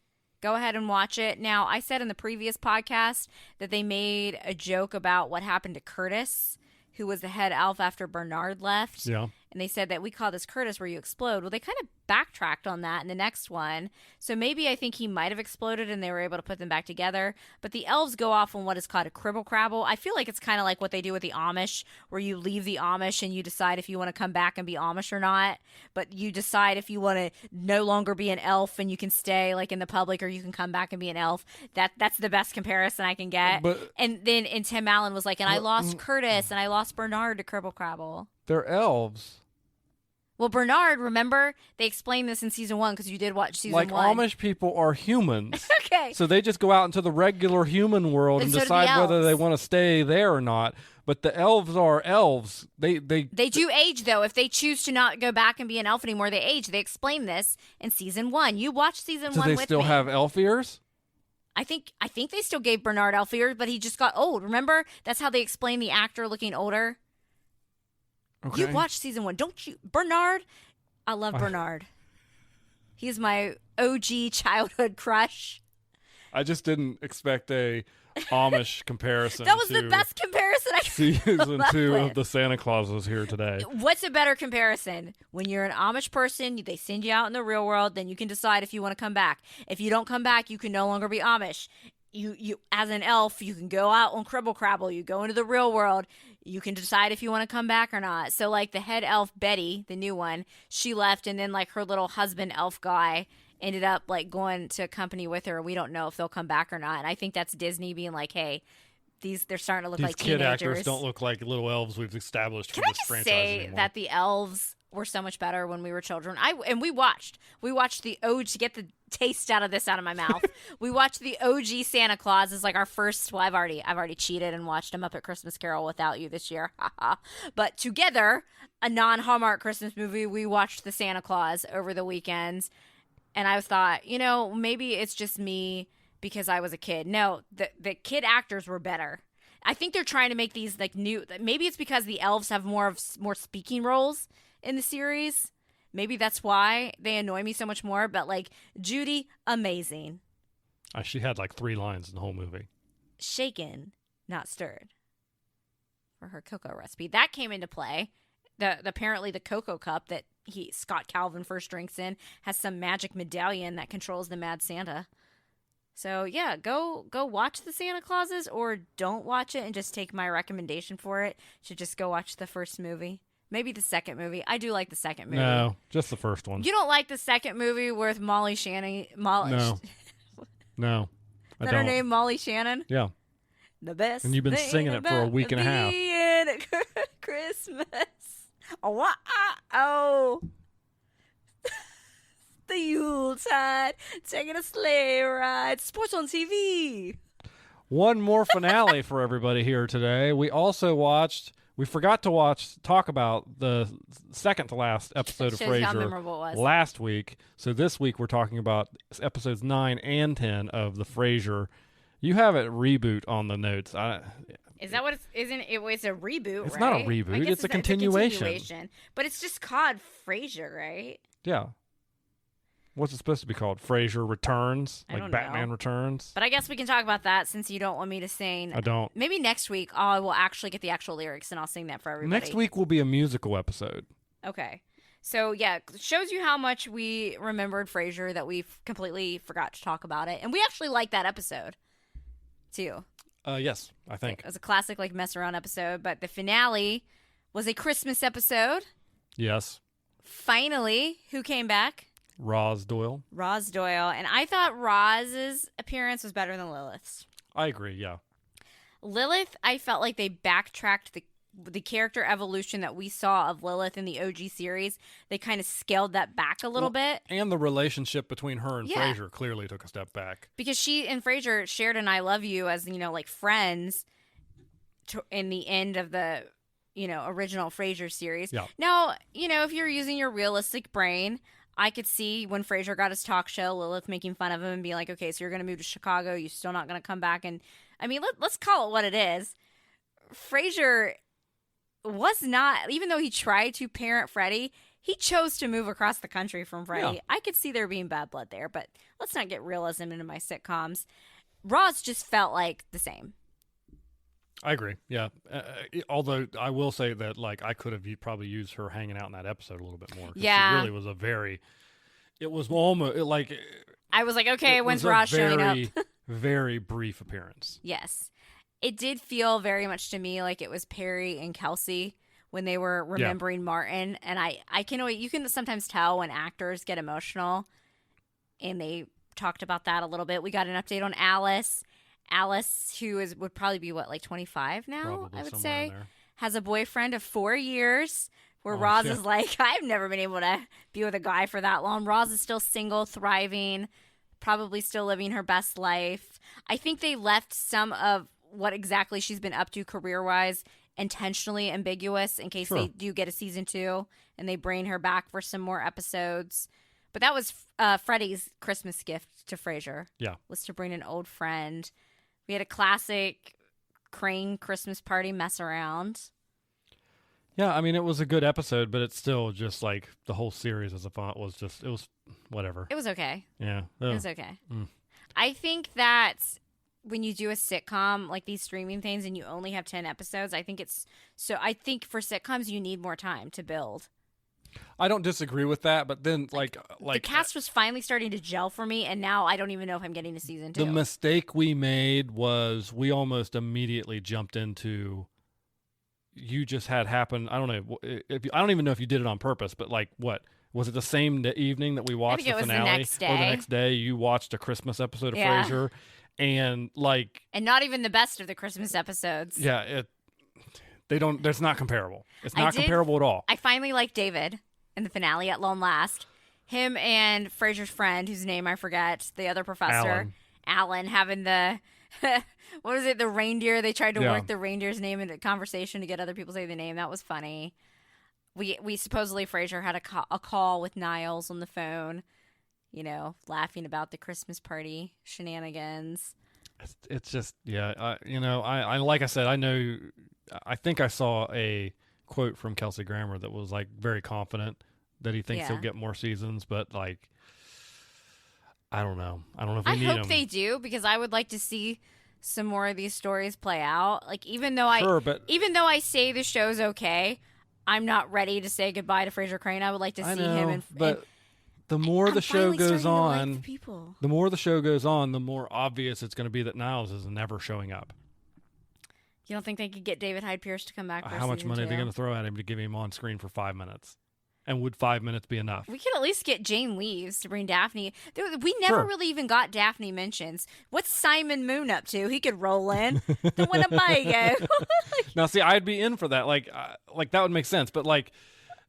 [SPEAKER 2] go ahead and watch it. Now, I said in the previous podcast that they made a joke about what happened to Curtis, who was the head elf after Bernard left.
[SPEAKER 1] Yeah.
[SPEAKER 2] And they said that we call this Curtis where you explode. Well, they kind of backtracked on that in the next one. So maybe I think he might have exploded and they were able to put them back together. But the elves go off on what is called a cribble crabble. I feel like it's kind of like what they do with the Amish, where you leave the Amish and you decide if you want to come back and be Amish or not. But you decide if you want to no longer be an elf and you can stay like in the public, or you can come back and be an elf. That's the best comparison I can get. And Tim Allen was like, and I lost Curtis and I lost Bernard to cribble crabble.
[SPEAKER 1] They're elves.
[SPEAKER 2] Well, Bernard, remember, they explained this in season 1 because you did watch season 1.
[SPEAKER 1] Like Amish people are humans.
[SPEAKER 2] Okay.
[SPEAKER 1] So they just go out into the regular human world and
[SPEAKER 2] so do the
[SPEAKER 1] decide whether
[SPEAKER 2] elves.
[SPEAKER 1] they want to stay there or not. But the elves are elves. They
[SPEAKER 2] do age, though. If they choose to not go back and be an elf anymore, they age. They explain this in season 1. You watched season 1 with me.
[SPEAKER 1] Do they still have elf ears?
[SPEAKER 2] I think they still gave Bernard elf ears, but he just got old. Remember? That's how they explain the actor looking older.
[SPEAKER 1] Okay.
[SPEAKER 2] You watched season 1, don't you? Bernard, I love Bernard. He's my OG childhood crush.
[SPEAKER 1] I just didn't expect a Amish comparison.
[SPEAKER 2] That was
[SPEAKER 1] to
[SPEAKER 2] the best comparison I could
[SPEAKER 1] season
[SPEAKER 2] come up
[SPEAKER 1] 2
[SPEAKER 2] with.
[SPEAKER 1] of the Santa Clauses here today.
[SPEAKER 2] What's a better comparison? When you're an Amish person, they send you out in the real world, then you can decide if you want to come back. If you don't come back, you can no longer be Amish. You as an elf, you can go out on Cribble Crabble. You go into the real world. You can decide if you want to come back or not. So, like, the head elf, Betty, the new one, she left, and then, like, her little husband elf guy ended up, like, going to a company with her. We don't know if they'll come back or not. And I think that's Disney being like, hey, they're starting to look like
[SPEAKER 1] These kid
[SPEAKER 2] teenagers.
[SPEAKER 1] actors don't look like little elves we've established
[SPEAKER 2] Can
[SPEAKER 1] for
[SPEAKER 2] I
[SPEAKER 1] this
[SPEAKER 2] just
[SPEAKER 1] franchise
[SPEAKER 2] say
[SPEAKER 1] anymore.
[SPEAKER 2] that the elves were so much better when we were children? We watched the OG, to get the taste out of my mouth. We watched the OG Santa Claus as like our first. Well, I've already cheated and watched them up at Christmas Carol without you this year. But together, a non-Hallmark Christmas movie, we watched the Santa Claus over the weekends, and I thought, maybe it's just me because I was a kid. No, the kid actors were better. I think they're trying to make these like new. Maybe it's because the elves have more speaking roles in the series. Maybe that's why they annoy me so much more. But like Judy, amazing.
[SPEAKER 1] She had like 3 lines in the whole movie.
[SPEAKER 2] Shaken, not stirred. For her cocoa recipe that came into play. Apparently the cocoa cup that Scott Calvin first drinks in has some magic medallion that controls the Mad Santa. So yeah, go watch the Santa Clauses, or don't watch it and just take my recommendation for it to just go watch the first movie. Maybe the second movie. I do like the second movie.
[SPEAKER 1] No, just the first one.
[SPEAKER 2] You don't like the second movie with Molly Shannon?
[SPEAKER 1] No. No.
[SPEAKER 2] Is that her name, Molly Shannon?
[SPEAKER 1] Yeah.
[SPEAKER 2] The best.
[SPEAKER 1] And you've been
[SPEAKER 2] thing
[SPEAKER 1] singing it for a
[SPEAKER 2] about
[SPEAKER 1] week and a half.
[SPEAKER 2] being at Christmas. Oh. The Yuletide, taking a sleigh ride, sports on TV.
[SPEAKER 1] One more finale for everybody here today. We also watched. We forgot to talk about the second to last episode of
[SPEAKER 2] Shows you how
[SPEAKER 1] Frasier
[SPEAKER 2] memorable it was.
[SPEAKER 1] last week. So this week we're talking about episodes 9 and 10 of the Frasier. You have it reboot on the notes.
[SPEAKER 2] Is that what it's? Isn't it? It's a reboot,
[SPEAKER 1] It's
[SPEAKER 2] right?
[SPEAKER 1] not a reboot.
[SPEAKER 2] I guess
[SPEAKER 1] It's a continuation.
[SPEAKER 2] But it's just called Frasier, right?
[SPEAKER 1] Yeah. What's it supposed to be called? Frasier Returns?
[SPEAKER 2] I
[SPEAKER 1] Like
[SPEAKER 2] don't
[SPEAKER 1] Batman
[SPEAKER 2] know.
[SPEAKER 1] Returns?
[SPEAKER 2] But I guess we can talk about that since you don't want me to sing.
[SPEAKER 1] I don't.
[SPEAKER 2] Maybe next week I will actually get the actual lyrics and I'll sing that for everybody.
[SPEAKER 1] Next week will be a musical episode.
[SPEAKER 2] Okay. So, yeah, it shows you how much we remembered Frasier that we completely forgot to talk about it. And we actually liked that episode, too.
[SPEAKER 1] Yes, I think.
[SPEAKER 2] It was a classic, like, mess around episode. But the finale was a Christmas episode.
[SPEAKER 1] Yes.
[SPEAKER 2] Finally, who came back?
[SPEAKER 1] Roz Doyle.
[SPEAKER 2] Roz Doyle. And I thought Roz's appearance was better than Lilith's.
[SPEAKER 1] I agree, yeah.
[SPEAKER 2] Lilith, I felt like they backtracked the character evolution that we saw of Lilith in the OG series. They kind of scaled that back a little bit.
[SPEAKER 1] And the relationship between her and
[SPEAKER 2] Yeah.
[SPEAKER 1] Frasier clearly took a step back.
[SPEAKER 2] Because she and Frasier shared an I love you as, like friends in the end of the, original Frasier series.
[SPEAKER 1] Yeah.
[SPEAKER 2] Now, if you're using your realistic brain, I could see when Frasier got his talk show, Lilith making fun of him and being like, okay, so you're going to move to Chicago. You're still not going to come back. And I mean, let's call it what it is. Frasier was not, even though he tried to parent Freddie, he chose to move across the country from Freddie.
[SPEAKER 1] Yeah.
[SPEAKER 2] I could see there being bad blood there, but let's not get realism into my sitcoms. Roz just felt like the same.
[SPEAKER 1] I agree, yeah. Although I will say that, like, I could have probably used her hanging out in that episode a little bit more. 'Cause
[SPEAKER 2] Yeah.
[SPEAKER 1] She really was it was almost, like...
[SPEAKER 2] I was like, okay, when's
[SPEAKER 1] was a
[SPEAKER 2] Roz showing up?
[SPEAKER 1] very, very brief appearance.
[SPEAKER 2] Yes. It did feel very much to me like it was Perry and Kelsey when they were remembering Martin. And you can sometimes tell when actors get emotional, and they talked about that a little bit. We got an update on Alice. Alice, who would probably be, 25 now,
[SPEAKER 1] Probably
[SPEAKER 2] I would
[SPEAKER 1] somewhere
[SPEAKER 2] say,
[SPEAKER 1] in there.
[SPEAKER 2] has a boyfriend of 4 years, where
[SPEAKER 1] Oh,
[SPEAKER 2] Roz
[SPEAKER 1] yeah.
[SPEAKER 2] is like, I've never been able to be with a guy for that long. Roz is still single, thriving, probably still living her best life. I think they left some of what exactly she's been up to career-wise intentionally ambiguous in case they do get a season 2 and they bring her back for some more episodes. But that was Freddie's Christmas gift to Frasier.
[SPEAKER 1] Yeah.
[SPEAKER 2] Was to bring an old friend. We had a classic Crane Christmas party mess around.
[SPEAKER 1] Yeah, I mean, it was a good episode, but it's still just like the whole series as a font was just, it was whatever.
[SPEAKER 2] It was okay.
[SPEAKER 1] Yeah.
[SPEAKER 2] It was okay.
[SPEAKER 1] Mm.
[SPEAKER 2] I think that when you do a sitcom like these streaming things and you only have 10 episodes, I think for sitcoms you need more time to build.
[SPEAKER 1] I don't disagree with that, but then like
[SPEAKER 2] the cast was finally starting to gel for me, and now I don't even know if I'm getting to season 2.
[SPEAKER 1] the mistake we made was we almost immediately jumped into you just had happen. I don't know I don't even know if you did it on purpose, but like what was it the same evening that we watched the
[SPEAKER 2] think it was the
[SPEAKER 1] finale
[SPEAKER 2] next
[SPEAKER 1] or the
[SPEAKER 2] day.
[SPEAKER 1] next day you watched a Christmas episode of
[SPEAKER 2] Yeah.
[SPEAKER 1] Frasier and like
[SPEAKER 2] And not even the best of the Christmas episodes.
[SPEAKER 1] yeah it's not comparable. It's
[SPEAKER 2] I
[SPEAKER 1] not
[SPEAKER 2] did-
[SPEAKER 1] comparable at all.
[SPEAKER 2] I finally liked David in the finale at long last. Him and Frasier's friend, whose name I forget, the other professor, Alan having the what was it? The reindeer. They tried to work the reindeer's name into conversation to get other people to say the name. That was funny. We supposedly Frasier had a call with Niles on the phone, laughing about the Christmas party shenanigans.
[SPEAKER 1] It's just I like I said I think I saw a quote from Kelsey Grammer that was like very confident that he thinks he'll get more seasons, but like I don't know if we
[SPEAKER 2] I
[SPEAKER 1] need
[SPEAKER 2] hope
[SPEAKER 1] him.
[SPEAKER 2] they do, because I would like to see some more of these stories play out. Like even though I say the show's okay, I'm not ready to say goodbye to Frasier Crane. I would like to see him.
[SPEAKER 1] But the more the show goes on,
[SPEAKER 2] the
[SPEAKER 1] more obvious it's going to be that Niles is never showing up.
[SPEAKER 2] You don't think they could get David Hyde Pierce to come back? For
[SPEAKER 1] How much
[SPEAKER 2] season
[SPEAKER 1] money are they
[SPEAKER 2] 2?
[SPEAKER 1] going to throw at him to give him on screen for 5 minutes? And would 5 minutes be enough?
[SPEAKER 2] We could at least get Jane Leaves to bring Daphne. We never really even got Daphne mentions. What's Simon Moon up to? He could roll in the Winnebago.
[SPEAKER 1] Now, see, I'd be in for that. Like that would make sense. But like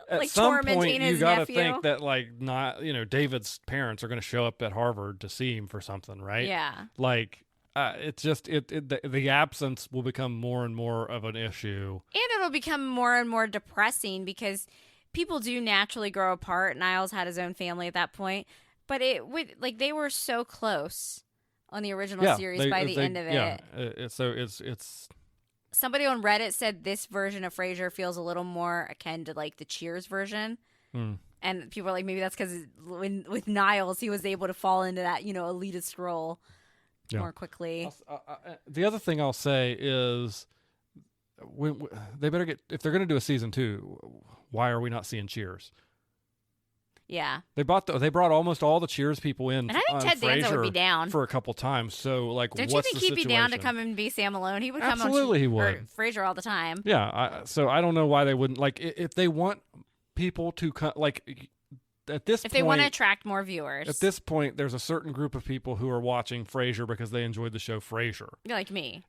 [SPEAKER 1] at
[SPEAKER 2] Like
[SPEAKER 1] some point,
[SPEAKER 2] tormenting
[SPEAKER 1] you
[SPEAKER 2] his
[SPEAKER 1] got to
[SPEAKER 2] nephew.
[SPEAKER 1] think that like not David's parents are going to show up at Harvard to see him for something, right?
[SPEAKER 2] Yeah.
[SPEAKER 1] Like it's just the absence will become more and more of an issue.
[SPEAKER 2] And it'll become more and more depressing because people do naturally grow apart. Niles had his own family at that point, but they were so close on the original series by the end of it.
[SPEAKER 1] Yeah, so it's.
[SPEAKER 2] Somebody on Reddit said this version of Frasier feels a little more akin to like the Cheers version. And people are like, maybe that's because with Niles, he was able to fall into that, elitist role more quickly.
[SPEAKER 1] The other thing I'll say is, they better get, if they're going to do a season 2, why are we not seeing Cheers?
[SPEAKER 2] Yeah,
[SPEAKER 1] they brought almost all the Cheers people in,
[SPEAKER 2] and I think Ted Danza would be down
[SPEAKER 1] for a couple times. So like,
[SPEAKER 2] don't
[SPEAKER 1] what's
[SPEAKER 2] you think
[SPEAKER 1] the
[SPEAKER 2] he'd
[SPEAKER 1] situation?
[SPEAKER 2] be down to come and be Sam Malone? He would come
[SPEAKER 1] absolutely. He would
[SPEAKER 2] Frasier all the time.
[SPEAKER 1] Yeah, so I don't know why they wouldn't, like, if they want people to come, like, at this
[SPEAKER 2] if
[SPEAKER 1] point,
[SPEAKER 2] they want to attract more viewers.
[SPEAKER 1] At this point, there's a certain group of people who are watching Frasier because they enjoyed the show Frasier.
[SPEAKER 2] You're like me.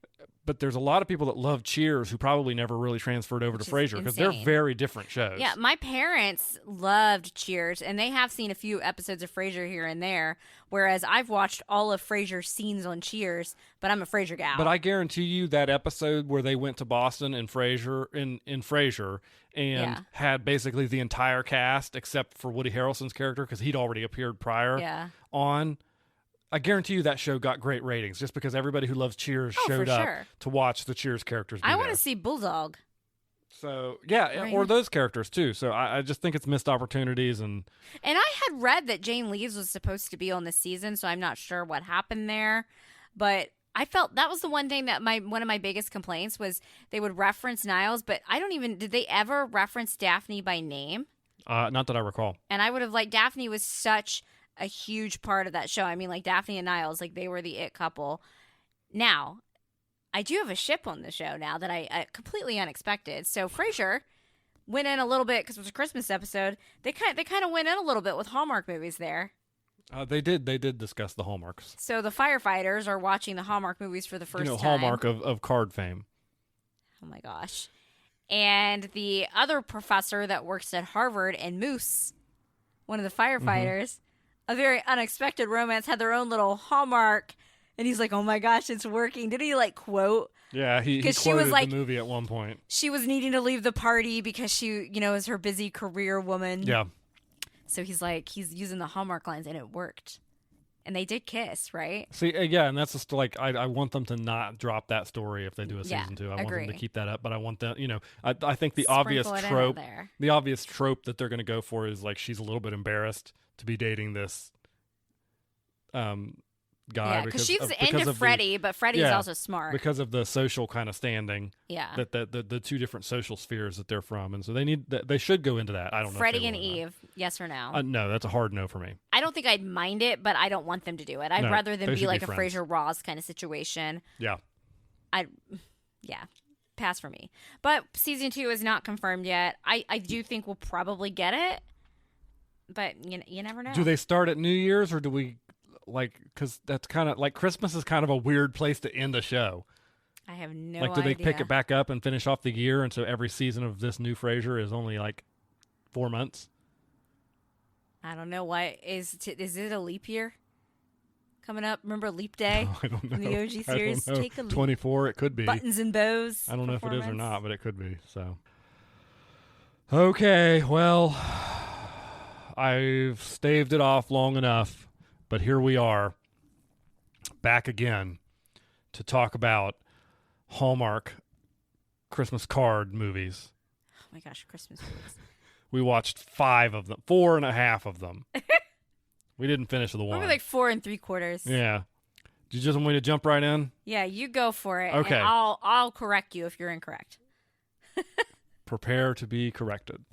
[SPEAKER 1] But there's a lot of people that love Cheers who probably never really transferred over to Frasier because they're very different shows.
[SPEAKER 2] Yeah, my parents loved Cheers, and they have seen a few episodes of Frasier here and there, whereas I've watched all of Frasier's scenes on Cheers, but I'm a Frasier gal.
[SPEAKER 1] But I guarantee you that episode where they went to Boston in Frasier, in Frasier, and had basically the entire cast except for Woody Harrelson's character because he'd already appeared prior on. I guarantee you that show got great ratings just because everybody who loves Cheers showed up to watch the Cheers characters.
[SPEAKER 2] I want to see Bulldog.
[SPEAKER 1] So or those characters too. So I just think it's missed opportunities. And
[SPEAKER 2] I had read that Jane Leeves was supposed to be on this season, so I'm not sure what happened there. But I felt that was the one thing that one of my biggest complaints was they would reference Niles, but did they ever reference Daphne by name?
[SPEAKER 1] Not that I recall.
[SPEAKER 2] And I would have liked, Daphne was such a huge part of that show. I mean, like Daphne and Niles, like they were the it couple. Now, I do have a ship on the show now that I completely unexpected. So Frasier went in a little bit because it was a Christmas episode. They kind of went in a little bit with Hallmark movies there.
[SPEAKER 1] They did discuss the Hallmarks.
[SPEAKER 2] So the firefighters are watching the Hallmark movies for the first time.
[SPEAKER 1] Hallmark of card fame.
[SPEAKER 2] Oh my gosh. And the other professor that works at Harvard and Moose, one of the firefighters, a very unexpected romance, had their own little Hallmark, and he's like, oh my gosh, it's working. Did he like quote?
[SPEAKER 1] Yeah, he quoted the movie at one point.
[SPEAKER 2] She was needing to leave the party because she, is her busy career woman.
[SPEAKER 1] Yeah.
[SPEAKER 2] So he's using the Hallmark lines, and it worked. And they did kiss, right?
[SPEAKER 1] See, yeah, and that's just like, I want them to not drop that story if they do a season 2. I want them to keep that up, but I want them, I think the obvious trope that they're going to go for is like she's a little bit embarrassed to be dating this guy.
[SPEAKER 2] Yeah, because she's into Freddie, but Freddie's also smart.
[SPEAKER 1] Because of the social kind of standing.
[SPEAKER 2] Yeah.
[SPEAKER 1] That the two different social spheres that they're from. And so they should go into that. I don't know.
[SPEAKER 2] Freddie and Eve, yes or no?
[SPEAKER 1] No, that's a hard no for me.
[SPEAKER 2] I don't think I'd mind it, but I don't want them to do it. I'd rather them be like a Frasier Ross kind of situation.
[SPEAKER 1] Yeah.
[SPEAKER 2] Pass for me. But season 2 is not confirmed yet. I do think we'll probably get it, but you never know.
[SPEAKER 1] Do they start at New Year's or do we... because that's kind of like Christmas is kind of a weird place to end a show.
[SPEAKER 2] I have no idea.
[SPEAKER 1] Do they pick it back up and finish off the year? And so every season of this new Frasier is only like 4 months.
[SPEAKER 2] I don't know. Why is it a leap year coming up? Remember Leap Day?
[SPEAKER 1] I don't know.
[SPEAKER 2] In the OG series,
[SPEAKER 1] take a leap. 24. It could be
[SPEAKER 2] buttons and bows.
[SPEAKER 1] I don't know if it is or not, but it could be. So okay, well, I've staved it off long enough. But here we are, back again to talk about Hallmark Christmas card movies.
[SPEAKER 2] Oh my gosh, Christmas movies.
[SPEAKER 1] We watched 5 of them, 4.5 of them. We didn't finish the one.
[SPEAKER 2] Maybe like 4 3/4.
[SPEAKER 1] Yeah. Do you just want me to jump right in?
[SPEAKER 2] Yeah, you go for it.
[SPEAKER 1] Okay.
[SPEAKER 2] And I'll correct you if you're incorrect.
[SPEAKER 1] Prepare to be corrected.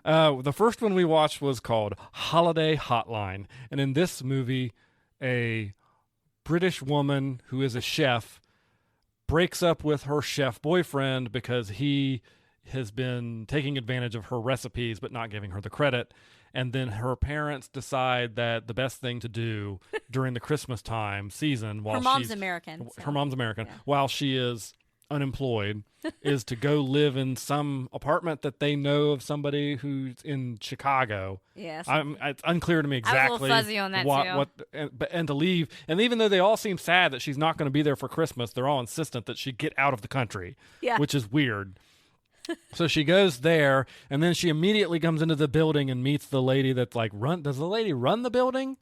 [SPEAKER 1] The first one we watched was called Holiday Hotline. And in this movie, a British woman who is a chef breaks up with her chef boyfriend because he has been taking advantage of her recipes but not giving her the credit. And then her parents decide that the best thing to do during the Christmas time season while
[SPEAKER 2] her mom's American.
[SPEAKER 1] Her mom's American. Yeah. While she is unemployed is to go live in some apartment that they know of somebody who's in Chicago.
[SPEAKER 2] Yes.
[SPEAKER 1] It's unclear to me exactly.
[SPEAKER 2] I was a little fuzzy on that too.
[SPEAKER 1] And to leave. And even though they all seem sad that she's not going to be there for Christmas, they're all insistent that she get out of the country, which is weird. So she goes there, and then she immediately comes into the building and meets the lady that's like, does the lady run the building?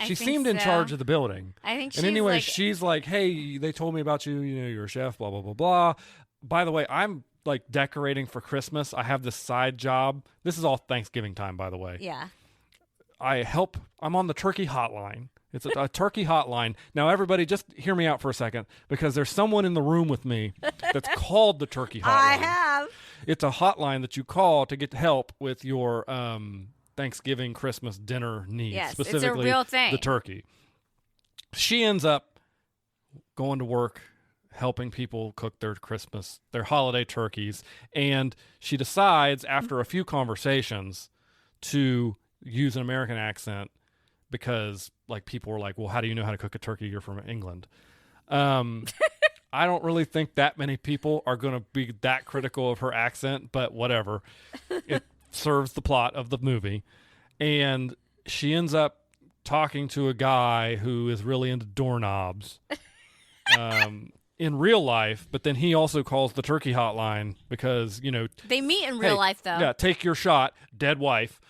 [SPEAKER 1] She seemed in charge of the building.
[SPEAKER 2] I think
[SPEAKER 1] she's she's like, hey, they told me about you. You know, you're a chef, blah, blah, blah, blah. By the way, I'm like decorating for Christmas. I have this side job. This is all Thanksgiving time, by the way.
[SPEAKER 2] Yeah.
[SPEAKER 1] I'm on the turkey hotline. It's a turkey hotline. Now, everybody, just hear me out for a second, because there's someone in the room with me that's called the turkey hotline.
[SPEAKER 2] I have.
[SPEAKER 1] It's a hotline that you call to get help with your Thanksgiving, Christmas dinner needs.
[SPEAKER 2] Yes,
[SPEAKER 1] specifically
[SPEAKER 2] it's a real thing.
[SPEAKER 1] The turkey. She ends up going to work, helping people cook their holiday turkeys, and she decides after a few conversations to use an American accent because like people were like, well, how do you know how to cook a turkey? You're from England. I don't really think that many people are going to be that critical of her accent, but whatever. It serves the plot of the movie. And she ends up talking to a guy who is really into doorknobs in real life, but then he also calls the turkey hotline because, you know.
[SPEAKER 2] They meet in real life, though.
[SPEAKER 1] Yeah, take your shot, dead wife.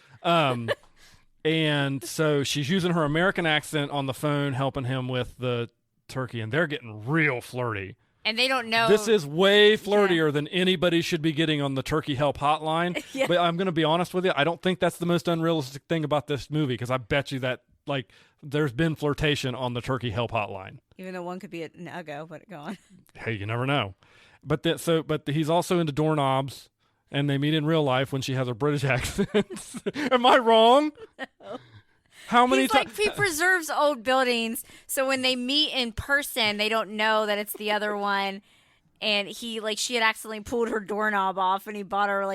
[SPEAKER 1] And so she's using her American accent on the phone, helping him with the turkey, and they're getting real flirty.
[SPEAKER 2] And they don't know.
[SPEAKER 1] This is way flirtier than anybody should be getting on the turkey help hotline. Yeah. But I'm going to be honest with you. I don't think that's the most unrealistic thing about this movie, because I bet you that like there's been flirtation on the turkey help hotline.
[SPEAKER 2] Even though one could be an uggo, but go on.
[SPEAKER 1] Hey, you never know. But he's also into doorknobs. And they meet in real life when she has a British accent. Am I wrong?
[SPEAKER 2] No.
[SPEAKER 1] How many times?
[SPEAKER 2] He preserves old buildings, so when they meet in person, they don't know that it's the other one. And she had accidentally pulled her doorknob off, and he bought her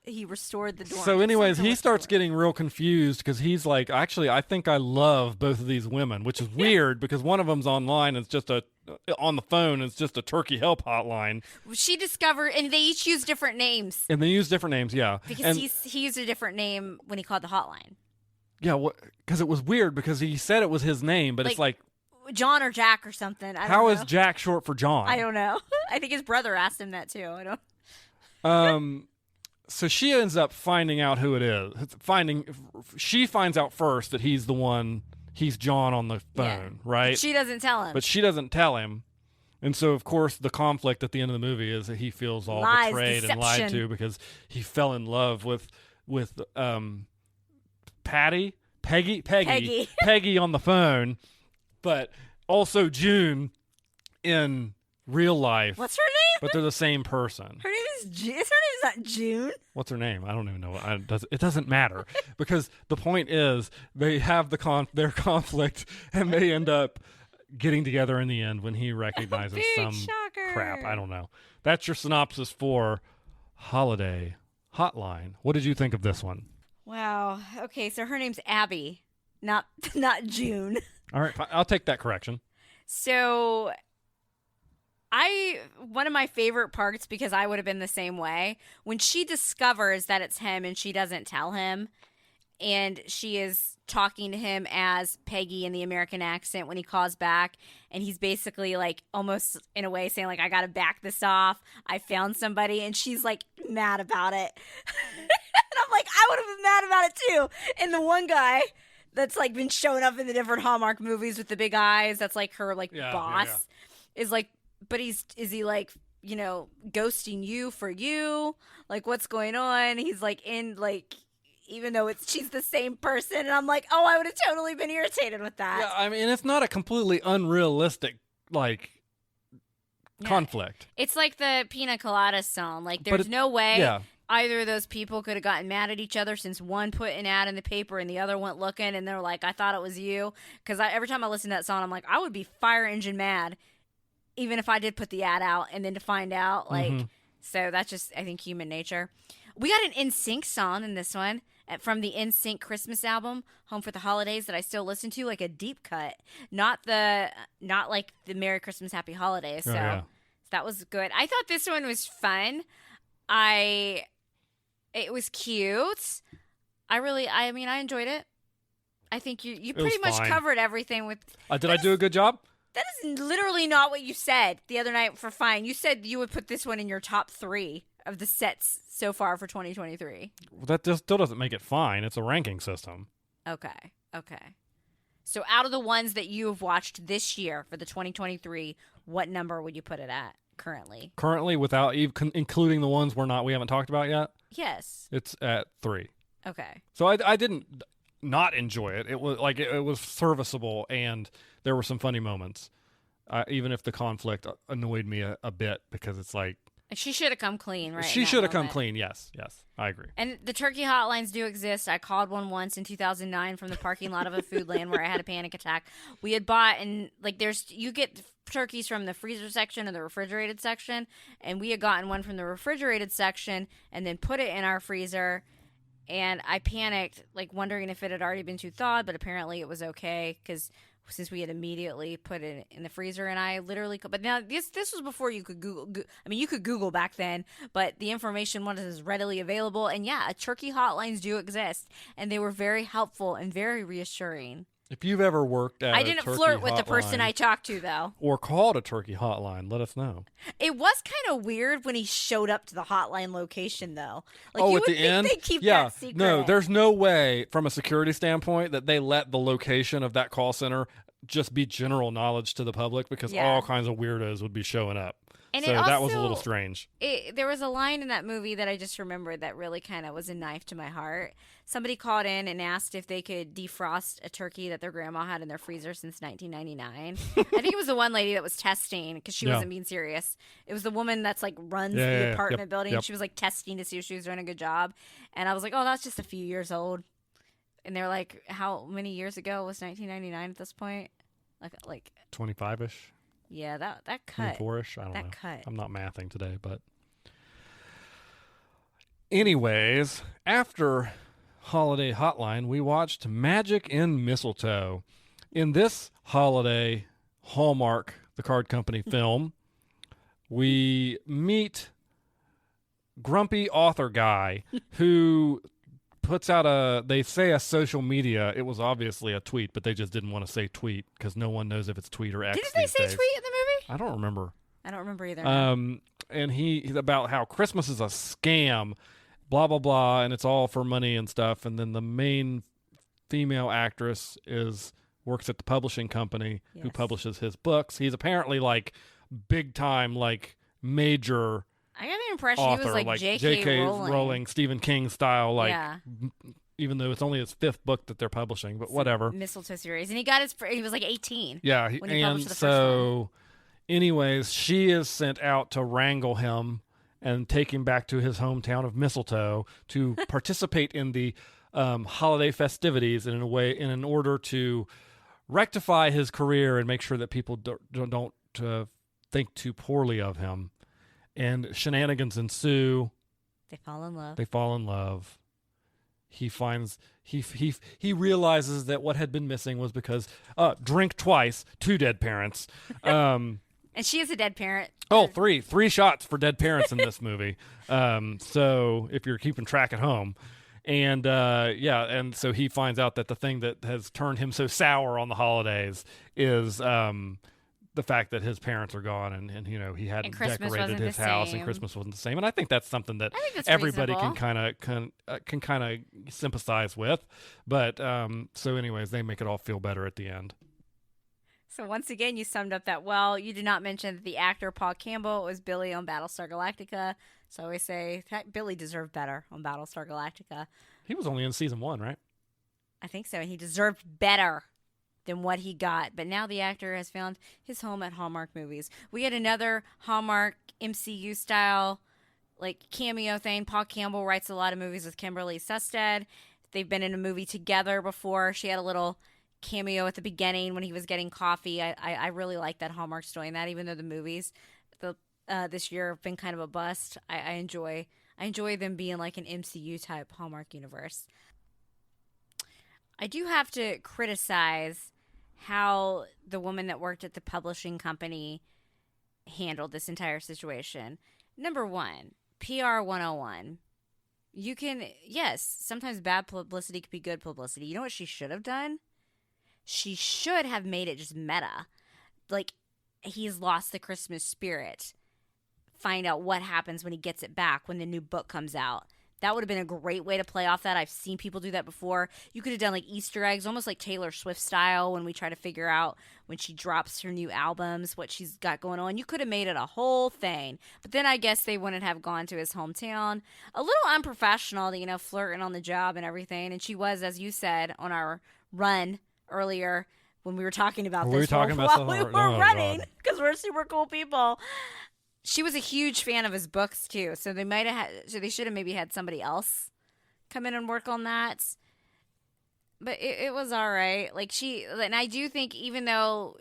[SPEAKER 2] he restored the doorknob.
[SPEAKER 1] So anyways, he starts getting real confused because he's like, actually, I think I love both of these women, which is weird because one of them's online. It's just on the phone. It's just a turkey help hotline.
[SPEAKER 2] She discovered, and they each use different names.
[SPEAKER 1] And they use different names, yeah.
[SPEAKER 2] Because he used a different name when he called the hotline.
[SPEAKER 1] Yeah, because it was weird because he said it was his name, but it's like
[SPEAKER 2] John or Jack or something. I don't know.
[SPEAKER 1] How is Jack short for John?
[SPEAKER 2] I don't know. I think his brother asked him that too. I don't.
[SPEAKER 1] So she ends up finding out who it is. She finds out first that he's the one. He's John on the phone, right?
[SPEAKER 2] She doesn't tell him.
[SPEAKER 1] But she doesn't tell him. And so, of course, the conflict at the end of the movie is that he feels all betrayed and lied to because he fell in love with Peggy on the phone, but also June in real life.
[SPEAKER 2] What's her name?
[SPEAKER 1] But they're the same person.
[SPEAKER 2] Her name is June. Her name is not June.
[SPEAKER 1] What's her name? I don't even know. It doesn't matter because the point is they have their conflict and they end up getting together in the end when he recognizes some crap. I don't know. That's your synopsis for Holiday Hotline. What did you think of this one?
[SPEAKER 2] Wow. Okay, so her name's Abby, not June.
[SPEAKER 1] All right, I'll take that correction.
[SPEAKER 2] So one of my favorite parts, because I would have been the same way, when she discovers that it's him and she doesn't tell him, and she is talking to him as Peggy in the American accent when he calls back, and he's basically like almost in a way saying like, I gotta back this off, I found somebody, and she's like mad about it. And I'm like, I would have been mad about it too. And the one guy that's like been showing up in the different Hallmark movies with the big eyes, that's like her boss, is like, but is he like, you know, ghosting you for you? Like, what's going on? He's like in like, even though she's the same person, and I'm like, oh, I would have totally been irritated with that.
[SPEAKER 1] Yeah, I mean, it's not a completely unrealistic conflict.
[SPEAKER 2] It's like the Pina Colada song. Like, there's no way either of those people could have gotten mad at each other since one put an ad in the paper and the other went looking, and they're like, I thought it was you. Because every time I listen to that song, I'm like, I would be fire engine mad, even if I did put the ad out, and then to find out, like, so that's just, I think, human nature. We got an NSYNC song in this one from the NSYNC Christmas album, Home for the Holidays, that I still listen to, like a deep cut, not like the Merry Christmas, Happy Holidays. So That was good. I thought this one was fun. It was cute. I mean, I enjoyed it. I think you pretty much
[SPEAKER 1] fine.
[SPEAKER 2] covered everything with.
[SPEAKER 1] Did I do a good job?
[SPEAKER 2] That is literally not what you said the other night for fine. You said you would put this one in your top 3 of the sets so far for 2023.
[SPEAKER 1] That still doesn't make it fine. It's a ranking system.
[SPEAKER 2] Okay. So out of the ones that you have watched this year for the 2023, what number would you put it at currently?
[SPEAKER 1] Currently, without even including the ones we haven't talked about yet?
[SPEAKER 2] Yes.
[SPEAKER 1] It's at 3.
[SPEAKER 2] Okay.
[SPEAKER 1] So I didn't not enjoy it. It was like it was serviceable, and there were some funny moments. Even if the conflict annoyed me a bit, because it's like
[SPEAKER 2] she should have come clean, right?
[SPEAKER 1] She should have come clean. Yes, I agree.
[SPEAKER 2] And the turkey hotlines do exist. I called one once in 2009 from the parking lot of a Foodland where I had a panic attack. We had bought, and like you get turkeys from the freezer section or the refrigerated section, and we had gotten one from the refrigerated section and then put it in our freezer. And I panicked, like wondering if it had already been too thawed, but apparently it was okay because since we had immediately put it in the freezer, and I literally but now this was before you could Google. I mean, you could Google back then, but the information wasn't readily available. And yeah, turkey hotlines do exist, and they were very helpful and very reassuring.
[SPEAKER 1] If you've ever worked at
[SPEAKER 2] I didn't flirt with the person I talked to, though.
[SPEAKER 1] Or called a turkey hotline, let us know.
[SPEAKER 2] It was kind of weird when he showed up to the hotline location, though. Like,
[SPEAKER 1] at
[SPEAKER 2] you would
[SPEAKER 1] the
[SPEAKER 2] think
[SPEAKER 1] end?
[SPEAKER 2] they'd keep that secret.
[SPEAKER 1] No, there's no way from a security standpoint that they let the location of that call center just be general knowledge to the public, because all kinds of weirdos would be showing up.
[SPEAKER 2] And
[SPEAKER 1] so that was a little strange.
[SPEAKER 2] There was a line in that movie that I just remembered that really kind of was a knife to my heart. Somebody called in and asked if they could defrost a turkey that their grandma had in their freezer since 1999. I think it was the one lady that was testing because she wasn't being serious. It was the woman that's like runs the apartment building. Yep. She was like testing to see if she was doing a good job. And I was like, oh, that's just a few years old. And they're like, how many years ago was 1999 at this point? Like
[SPEAKER 1] 25-ish.
[SPEAKER 2] Yeah, that cut.
[SPEAKER 1] 24-ish. I don't know.
[SPEAKER 2] Cut.
[SPEAKER 1] I'm not mathing today, but anyways, after Holiday Hotline, we watched Magic in Mistletoe. In this holiday Hallmark, the card company film, we meet grumpy author guy who puts out they say a social media. It was obviously a tweet, but they just didn't want to say tweet because no one knows if it's tweet or X.
[SPEAKER 2] Didn't they say tweet in the movie?
[SPEAKER 1] I don't remember.
[SPEAKER 2] I don't remember either.
[SPEAKER 1] And he's about how Christmas is a scam, blah, blah, blah, and it's all for money and stuff. And then the main female actress works at the publishing company who publishes his books. He's apparently like big time, like major
[SPEAKER 2] I got the impression
[SPEAKER 1] author,
[SPEAKER 2] he was like J.K.
[SPEAKER 1] Rowling, Stephen King style, like even though it's only his 5th book that they're publishing, but whatever.
[SPEAKER 2] Mistletoe series, and he was like 18.
[SPEAKER 1] Yeah,
[SPEAKER 2] when he published the first one.
[SPEAKER 1] Anyways, she is sent out to wrangle him and take him back to his hometown of Mistletoe to participate in the holiday festivities in an order to rectify his career and make sure that people don't think too poorly of him. And shenanigans ensue.
[SPEAKER 2] They fall in love.
[SPEAKER 1] He realizes that what had been missing was because drink twice, 2 dead parents.
[SPEAKER 2] And she is a dead parent.
[SPEAKER 1] Oh, 3 shots for dead parents in this movie. So if you're keeping track at home. And and so he finds out that the thing that has turned him so sour on the holidays is the fact that his parents are gone, and he hadn't decorated his house, and Christmas wasn't the same. And I think that's something that everybody
[SPEAKER 2] reasonable.
[SPEAKER 1] can kind of sympathize with. But so anyways, they make it all feel better at the end.
[SPEAKER 2] So once again, you summed up that well. You did not mention that the actor Paul Campbell was Billy on Battlestar Galactica. So I always say Billy deserved better on Battlestar Galactica.
[SPEAKER 1] He was only in season 1, right?
[SPEAKER 2] I think so, and he deserved better than what he got. But now the actor has found his home at Hallmark Movies. We had another Hallmark MCU style like cameo thing. Paul Campbell writes a lot of movies with Kimberly Sustad. They've been in a movie together before. She had a little cameo at the beginning when he was getting coffee. I really like that Hallmark's doing that, even though the movies this year have been kind of a bust. I enjoy them being like an MCU type Hallmark universe. I do have to criticize how the woman that worked at the publishing company handled this entire situation. Number one, PR 101. You can, yes, sometimes bad publicity could be good publicity. You know what she should have done? She should have made it just meta. Like, he's lost the Christmas spirit. Find out what happens when he gets it back when the new book comes out. That would have been a great way to play off that. I've seen people do that before. You could have done like Easter eggs, almost like Taylor Swift style, when we try to figure out when she drops her new albums, what she's got going on. You could have made it a whole thing. But then I guess they wouldn't have gone to his hometown. A little unprofessional, you know, flirting on the job and everything. And she was, as you said, on our run earlier when we were talking about this.
[SPEAKER 1] We were talking about
[SPEAKER 2] while we were running because we're super cool people. She was a huge fan of his books too, so they might have had. So they should have maybe had somebody else come in and work on that. But it was all right. Like and I do think even though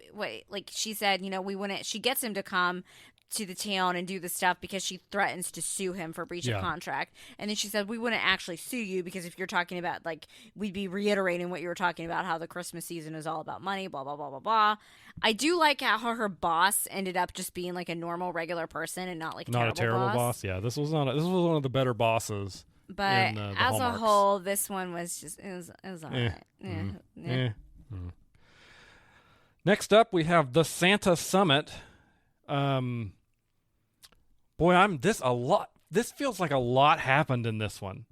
[SPEAKER 2] like she said, you know, we wouldn't. She gets him to come to the town and do the stuff because she threatens to sue him for breach of contract. And then she said, we wouldn't actually sue you because if you're talking about, like, we'd be reiterating what you were talking about, how the Christmas season is all about money, blah, blah, blah, blah, blah. I do like how her boss ended up just being like a normal, regular person and not like
[SPEAKER 1] not a terrible boss. Yeah, this was one of the better bosses.
[SPEAKER 2] But
[SPEAKER 1] in,
[SPEAKER 2] as
[SPEAKER 1] Hallmarks.
[SPEAKER 2] a whole, this one was just, it was all right. Yeah.
[SPEAKER 1] Next up, we have the Santa Summit. Boy, this feels like a lot happened in this one.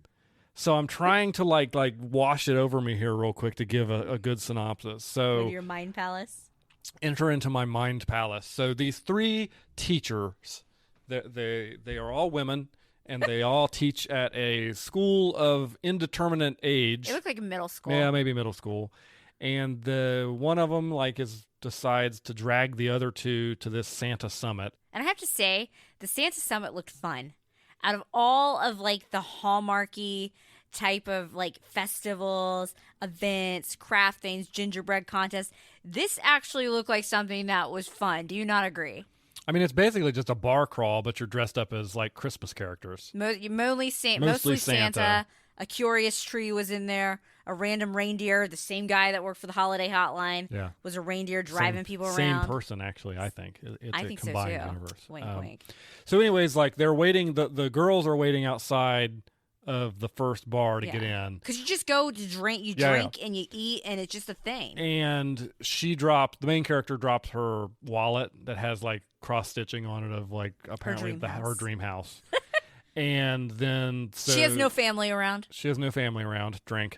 [SPEAKER 1] So I'm trying to like wash it over me here real quick to give a good synopsis. So
[SPEAKER 2] your mind palace.
[SPEAKER 1] Enter into my mind palace. So these three teachers, they are all women, and they all teach at a school of indeterminate age.
[SPEAKER 2] It looked like middle school.
[SPEAKER 1] Yeah, maybe middle school. And the one of them decides to drag the other two to this Santa Summit.
[SPEAKER 2] And I have to say, the Santa Summit looked fun. Out of all of like the Hallmarky type of like festivals, events, craft things, gingerbread contests, this actually looked like something that was fun. Do you not agree?
[SPEAKER 1] I mean, it's basically just a bar crawl, but you're dressed up as like Christmas characters.
[SPEAKER 2] Mostly Santa. A curious tree was in there. A random reindeer, the same guy that worked for the holiday hotline, was a reindeer driving people around.
[SPEAKER 1] Same person, actually, I think. It's a combined universe.
[SPEAKER 2] Wink, wink.
[SPEAKER 1] So anyways, like they're waiting, the girls are waiting outside of the first bar to get in.
[SPEAKER 2] Because you just go to drink, drink and you eat, and it's just a thing.
[SPEAKER 1] And the main character drops her wallet that has like cross-stitching on it of like apparently her dream house. And then
[SPEAKER 2] she has no family around.
[SPEAKER 1] Drink.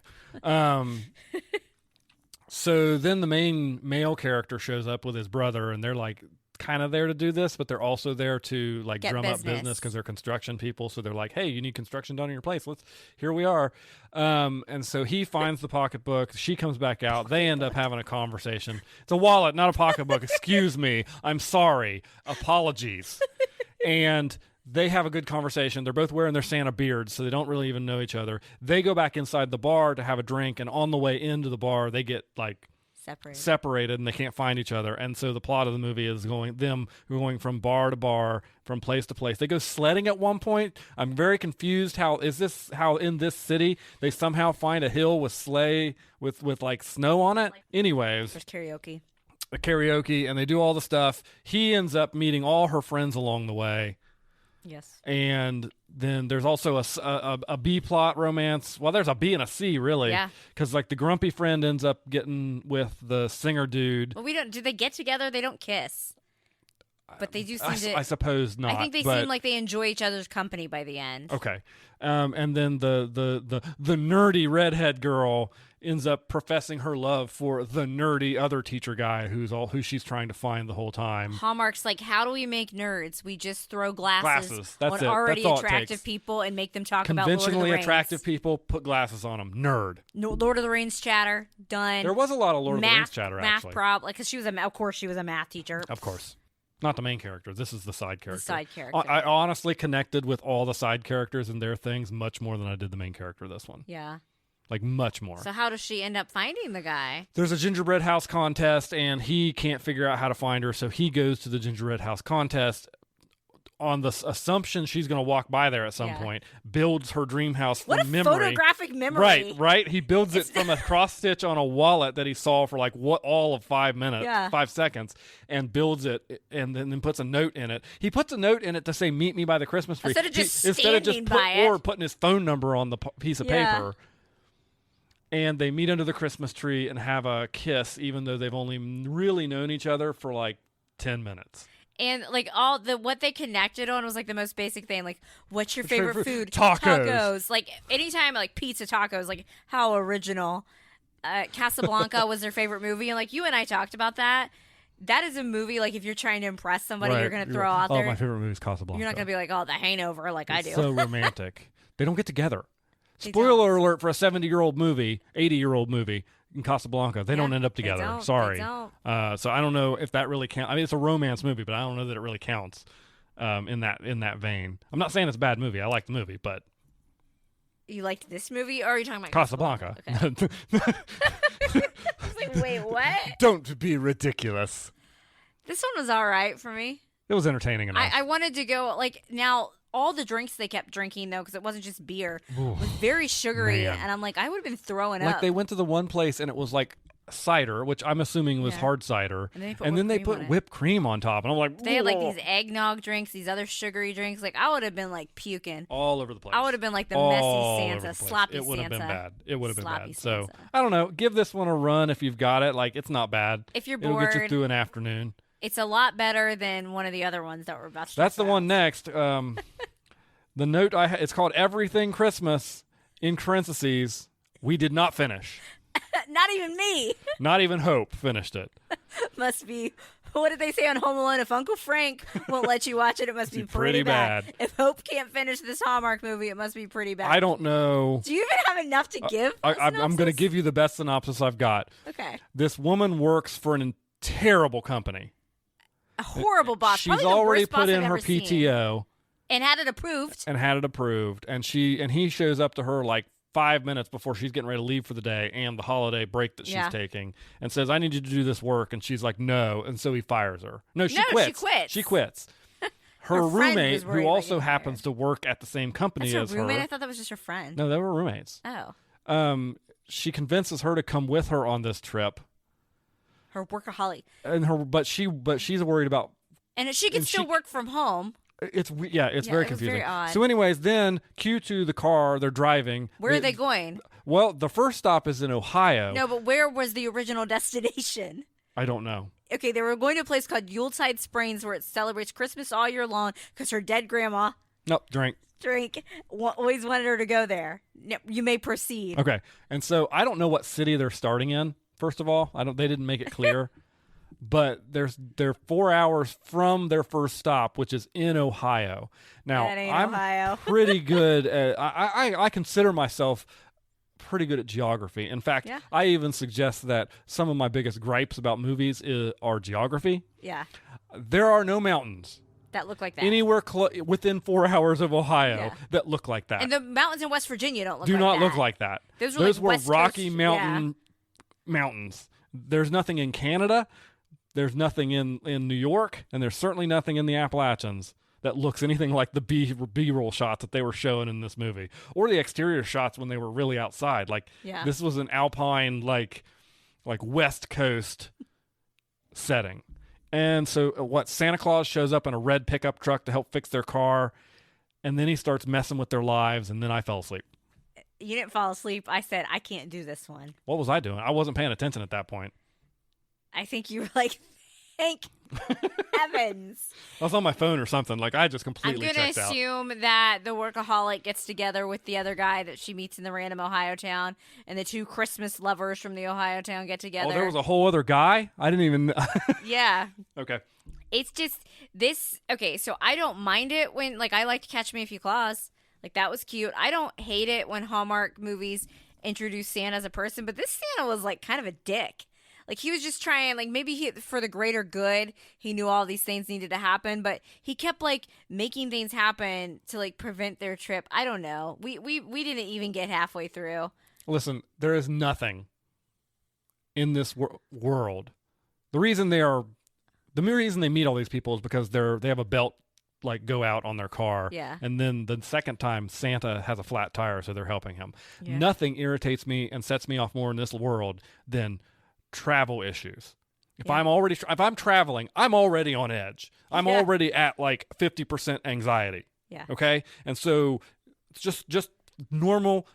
[SPEAKER 1] So then the main male character shows up with his brother, and they're like kind of there to do this, but they're also there to like drum up business because they're construction people. So they're like, hey, you need construction done in your place. Here we are. And so he finds the pocketbook. She comes back out. They end up having a conversation. It's a wallet, not a pocketbook. Excuse me. I'm sorry. Apologies. And they have a good conversation. They're both wearing their Santa beards, so they don't really even know each other. They go back inside the bar to have a drink, and on the way into the bar, they get like separated, and they can't find each other. And so the plot of the movie is going from bar to bar, from place to place. They go sledding at one point. I'm very confused. How in this city they somehow find a hill with sleigh with like snow on it? Anyways,
[SPEAKER 2] there's karaoke,
[SPEAKER 1] and they do all the stuff. He ends up meeting all her friends along the way.
[SPEAKER 2] Yes.
[SPEAKER 1] And then there's also a B plot romance. Well, there's a B and a C, really.
[SPEAKER 2] Yeah.
[SPEAKER 1] Because, like, the grumpy friend ends up getting with the singer dude.
[SPEAKER 2] Well, do they get together? They don't kiss. But they do seem to...
[SPEAKER 1] I suppose not.
[SPEAKER 2] I think they seem like they enjoy each other's company by the end.
[SPEAKER 1] Okay. And then the nerdy redhead girl ends up professing her love for the nerdy other teacher guy who she's trying to find the whole time.
[SPEAKER 2] Hallmark's like, how do we make nerds? We just throw glasses
[SPEAKER 1] That's
[SPEAKER 2] on already attractive people and make them talk about Lord of the Rings.
[SPEAKER 1] Conventionally attractive people, put glasses on them. Nerd.
[SPEAKER 2] No, Lord of the Rings chatter, done.
[SPEAKER 1] There was a lot of Lord of the Rings chatter, actually.
[SPEAKER 2] Math problem, because of course she was a math teacher.
[SPEAKER 1] Of course. Not the main character. This is the side character.
[SPEAKER 2] The side character.
[SPEAKER 1] I honestly connected with all the side characters and their things much more than I did the main character this one.
[SPEAKER 2] Yeah.
[SPEAKER 1] Like, much more.
[SPEAKER 2] So how does she end up finding the guy?
[SPEAKER 1] There's a gingerbread house contest, and he can't figure out how to find her, so he goes to the gingerbread house contest. on the assumption she's going to walk by there at some point, builds her dream house from
[SPEAKER 2] what a
[SPEAKER 1] memory.
[SPEAKER 2] photographic memory.
[SPEAKER 1] Right. He builds it from a cross stitch on a wallet that he saw for like all of 5 minutes, 5 seconds, and builds it, and then puts a note in it. He puts a note in it to say, "Meet me by the Christmas tree,"
[SPEAKER 2] instead of just
[SPEAKER 1] putting his phone number on the piece of paper. And they meet under the Christmas tree and have a kiss, even though they've only really known each other for like 10 minutes.
[SPEAKER 2] And like what they connected on was like the most basic thing. Like, what's your favorite food?
[SPEAKER 1] Tacos.
[SPEAKER 2] Like anytime, like pizza, tacos. Like, how original. Casablanca was their favorite movie, and like you and I talked about that. That is a movie. Like, if you're trying to impress somebody, you're gonna throw out there.
[SPEAKER 1] Oh, my favorite movie is Casablanca.
[SPEAKER 2] You're not gonna be like, oh, the Hangover, like I do.
[SPEAKER 1] So romantic. They don't get together. Spoiler alert for a 70-year-old movie, 80-year-old movie. In Casablanca, they don't end up together. Sorry. So I don't know if that really counts. I mean, it's a romance movie, but I don't know that it really counts in that vein. I'm not saying it's a bad movie. I like the movie, but
[SPEAKER 2] you liked this movie, or are you talking about
[SPEAKER 1] Casablanca?
[SPEAKER 2] Okay. I was like, wait, what?
[SPEAKER 1] Don't be ridiculous.
[SPEAKER 2] This one was all right for me.
[SPEAKER 1] It was entertaining enough.
[SPEAKER 2] I wanted to go now. All the drinks they kept drinking, though, because it wasn't just beer, was very sugary.
[SPEAKER 1] Man.
[SPEAKER 2] And I'm like, I would have been throwing up.
[SPEAKER 1] Like, they went to the one place, and it was like cider, which I'm assuming was hard cider. And then they put whipped cream on top. And I'm like,
[SPEAKER 2] they had like these eggnog drinks, these other sugary drinks. Like, I would have been like puking.
[SPEAKER 1] All over the place.
[SPEAKER 2] I would have been like the messy Santa, sloppy Santa.
[SPEAKER 1] It would have been bad. It would have been bad.
[SPEAKER 2] Santa.
[SPEAKER 1] So, I don't know. Give this one a run if you've got it. Like, it's not bad.
[SPEAKER 2] If you're bored.
[SPEAKER 1] It'll get you through an afternoon.
[SPEAKER 2] It's a lot better than one of the other ones that we're about to
[SPEAKER 1] That's
[SPEAKER 2] talk
[SPEAKER 1] the one next. The note it's called Everything Christmas, in parentheses, we did not finish.
[SPEAKER 2] Not even me.
[SPEAKER 1] Not even Hope finished it.
[SPEAKER 2] Must be, what did they say on Home Alone? If Uncle Frank won't let you watch it, it must be pretty bad. If Hope can't finish this Hallmark movie, it must be pretty bad.
[SPEAKER 1] I don't know.
[SPEAKER 2] Do you even have enough to give?
[SPEAKER 1] I'm going to give you the best synopsis I've got.
[SPEAKER 2] Okay.
[SPEAKER 1] This woman works for a terrible company.
[SPEAKER 2] A horrible boss.
[SPEAKER 1] She's already put in her PTO.
[SPEAKER 2] And had it approved.
[SPEAKER 1] And he shows up to her like 5 minutes before she's getting ready to leave for the day and the holiday break that she's taking, and says, "I need you to do this work." And she's like, "No." And so he fires her. No, she quits. She quits. Her roommate, who also happens to work at the same company as her.
[SPEAKER 2] I thought that was just her friend.
[SPEAKER 1] No, they were roommates.
[SPEAKER 2] Oh.
[SPEAKER 1] She convinces her to come with her on this trip.
[SPEAKER 2] Her workaholic.
[SPEAKER 1] But she's worried about.
[SPEAKER 2] And she can still work from home.
[SPEAKER 1] It's very confusing.
[SPEAKER 2] Very odd.
[SPEAKER 1] So anyways, then cue to the car, they're driving.
[SPEAKER 2] Where are they going?
[SPEAKER 1] Well, the first stop is in Ohio.
[SPEAKER 2] No, but where was the original destination?
[SPEAKER 1] I don't know.
[SPEAKER 2] Okay, they were going to a place called Yuletide Springs where it celebrates Christmas all year long because her dead grandma...
[SPEAKER 1] Nope, drink.
[SPEAKER 2] Always wanted her to go there. You may proceed.
[SPEAKER 1] Okay, and so I don't know what city they're starting in, first of all. They didn't make it clear. But they're 4 hours from their first stop, which is in Ohio. Now, I'm
[SPEAKER 2] Ohio.
[SPEAKER 1] pretty good at. I consider myself pretty good at geography. In fact, I even suggest that some of my biggest gripes about movies are geography.
[SPEAKER 2] Yeah.
[SPEAKER 1] There are no mountains
[SPEAKER 2] that look like that
[SPEAKER 1] anywhere within 4 hours of Ohio that look like that.
[SPEAKER 2] And the mountains in West Virginia
[SPEAKER 1] do not look like that. Those were Rocky Mountain mountains. There's nothing in Canada. There's nothing in New York, and there's certainly nothing in the Appalachians that looks anything like the B-roll shots that they were showing in this movie, or the exterior shots when they were really outside. Like this was an alpine, like West Coast setting. And so Santa Claus shows up in a red pickup truck to help fix their car, and then he starts messing with their lives, and then I fell asleep.
[SPEAKER 2] You didn't fall asleep. I said, I can't do this one.
[SPEAKER 1] What was I doing? I wasn't paying attention at that point.
[SPEAKER 2] I think you were like, thank heavens.
[SPEAKER 1] I was on my phone or something. Like, I just completely checked out.
[SPEAKER 2] I'm going to assume that the workaholic gets together with the other guy that she meets in the random Ohio town, and the two Christmas lovers from the Ohio town get together.
[SPEAKER 1] Oh, there was a whole other guy? I didn't even...
[SPEAKER 2] Yeah.
[SPEAKER 1] Okay.
[SPEAKER 2] It's just this... Okay, so I don't mind it when... Like, I liked Catch Me If You Claus. Like, that was cute. I don't hate it when Hallmark movies introduce Santa as a person, but this Santa was, like, kind of a dick. Like, he was just trying, like, maybe for the greater good, he knew all these things needed to happen, but he kept, like, making things happen to, like, prevent their trip. I don't know. We didn't even get halfway through.
[SPEAKER 1] Listen, there is nothing in this world. The reason they meet all these people is because they have a belt like go out on their car.
[SPEAKER 2] Yeah.
[SPEAKER 1] And then the second time Santa has a flat tire, so they're helping him.
[SPEAKER 2] Yeah.
[SPEAKER 1] Nothing irritates me and sets me off more in this world than travel issues. If I'm traveling, I'm already on edge. I'm already at like 50% anxiety.
[SPEAKER 2] Yeah.
[SPEAKER 1] Okay? And so it's just normal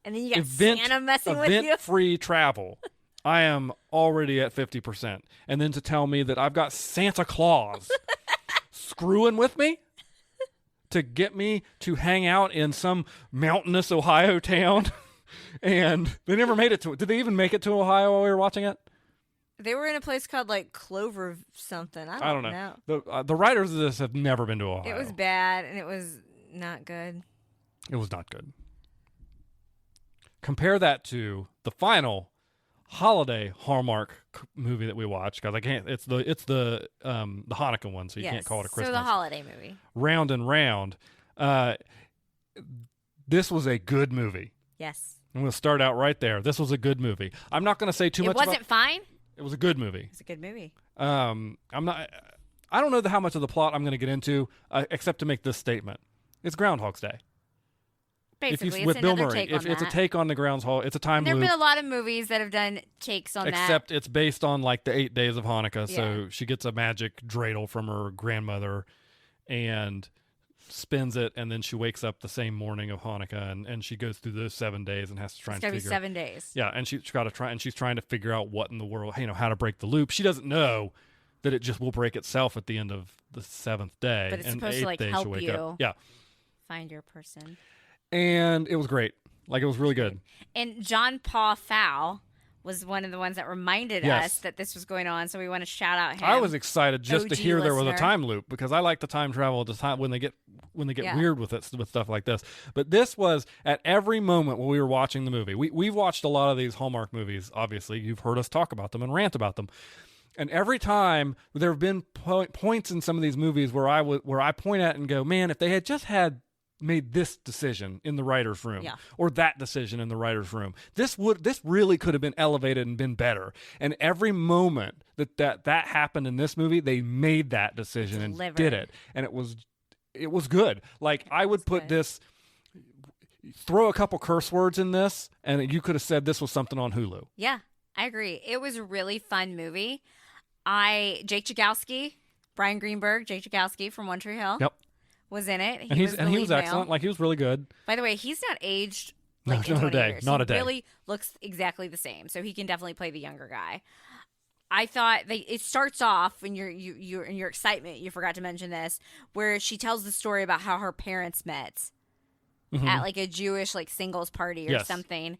[SPEAKER 2] and then you got Santa messing with you.
[SPEAKER 1] Event-free travel. I am already at 50%. And then to tell me that I've got Santa Claus screwing with me to get me to hang out in some mountainous Ohio town. And they never made it to it. Did they even make it to Ohio while we were watching it?
[SPEAKER 2] They were in a place called like Clover something. I don't know.
[SPEAKER 1] The writers of this have never been to Ohio.
[SPEAKER 2] It was bad and it was not good.
[SPEAKER 1] It was not good. Compare that to the final holiday Hallmark movie that we watched, because I can't. It's the Hanukkah one, so you can't call it a Christmas.
[SPEAKER 2] So the holiday movie.
[SPEAKER 1] Round and Round. This was a good movie.
[SPEAKER 2] Yes.
[SPEAKER 1] And we'll start out right there. This was a good movie. I'm not going to say too much.
[SPEAKER 2] It wasn't fine.
[SPEAKER 1] It was a good movie.
[SPEAKER 2] It's a good movie.
[SPEAKER 1] I'm not. I don't know how much of the plot I'm going to get into, except to make this statement. It's Groundhog's Day.
[SPEAKER 2] Basically,
[SPEAKER 1] with
[SPEAKER 2] it's
[SPEAKER 1] Bill
[SPEAKER 2] another
[SPEAKER 1] Murray.
[SPEAKER 2] take on
[SPEAKER 1] It's a take on the Groundhog. It's a time
[SPEAKER 2] There
[SPEAKER 1] loop.
[SPEAKER 2] have been a lot of movies that have done takes on that.
[SPEAKER 1] Except it's based on like the 8 days of Hanukkah.
[SPEAKER 2] Yeah.
[SPEAKER 1] So she gets a magic dreidel from her grandmother and spins it, and then she wakes up the same morning of Hanukkah, and she goes through those 7 days and has to try and figure.
[SPEAKER 2] It's gotta be 7 days.
[SPEAKER 1] Yeah, and she's got to try, and she's trying to figure out what in the world, how to break the loop. She doesn't know that it just will break itself at the end of the 7th day.
[SPEAKER 2] But it's
[SPEAKER 1] and
[SPEAKER 2] supposed to like
[SPEAKER 1] day
[SPEAKER 2] help
[SPEAKER 1] she'll wake
[SPEAKER 2] you.
[SPEAKER 1] up. Yeah,
[SPEAKER 2] find your person.
[SPEAKER 1] And it was great. Like, it was really good.
[SPEAKER 2] And John Paul Fowl was one of the ones that reminded us that this was going on, so we want to shout out him.
[SPEAKER 1] I was excited just to
[SPEAKER 2] OG
[SPEAKER 1] hear there was a
[SPEAKER 2] listener.
[SPEAKER 1] time loop, because I like the time travel at the time when they get
[SPEAKER 2] Yeah.
[SPEAKER 1] weird with it, with stuff like this. But this was at every moment when we were watching the movie. We've watched a lot of these Hallmark movies. Obviously, you've heard us talk about them and rant about them. And every time there have been points in some of these movies where I point at and go, man, if they had just made this decision in the writer's room, or that decision in the writer's room, this really could have been elevated and been better. And every moment that happened in this movie, they made that decision and did it, and it was good. Like, I would put this, throw a couple curse words in this, and you could have said this was something on Hulu.
[SPEAKER 2] Yeah, I agree. It was a really fun movie. Jake Chagowski, Brian Greenberg, Jake Chagowski from One Tree Hill.
[SPEAKER 1] Yep.
[SPEAKER 2] Was in it.
[SPEAKER 1] He was excellent. Like, he was really good.
[SPEAKER 2] By the way, he's not aged like
[SPEAKER 1] not
[SPEAKER 2] in
[SPEAKER 1] a
[SPEAKER 2] 20
[SPEAKER 1] day.
[SPEAKER 2] years.
[SPEAKER 1] Not
[SPEAKER 2] he
[SPEAKER 1] a day.
[SPEAKER 2] Really looks exactly the same, so he can definitely play the younger guy. I thought it starts off in your excitement. You forgot to mention this, where she tells the story about how her parents met at like a Jewish like singles party or something,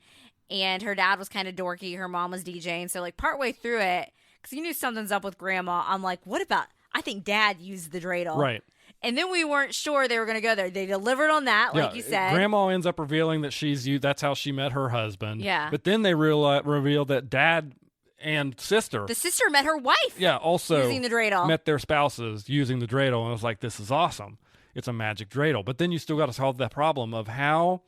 [SPEAKER 2] and her dad was kind of dorky, her mom was DJing. So like partway through it, because you knew something's up with grandma, I'm like, what about? I think dad used the dreidel,
[SPEAKER 1] Right.
[SPEAKER 2] And then we weren't sure they were going to go there. They delivered on that, like you said.
[SPEAKER 1] Grandma ends up revealing that that's how she met her husband.
[SPEAKER 2] Yeah.
[SPEAKER 1] But then they reveal that dad and sister.
[SPEAKER 2] The sister met her wife.
[SPEAKER 1] Yeah, also
[SPEAKER 2] using the dreidel.
[SPEAKER 1] Met their spouses using the dreidel, and I was like, this is awesome. It's a magic dreidel. But then you still got to solve that problem of how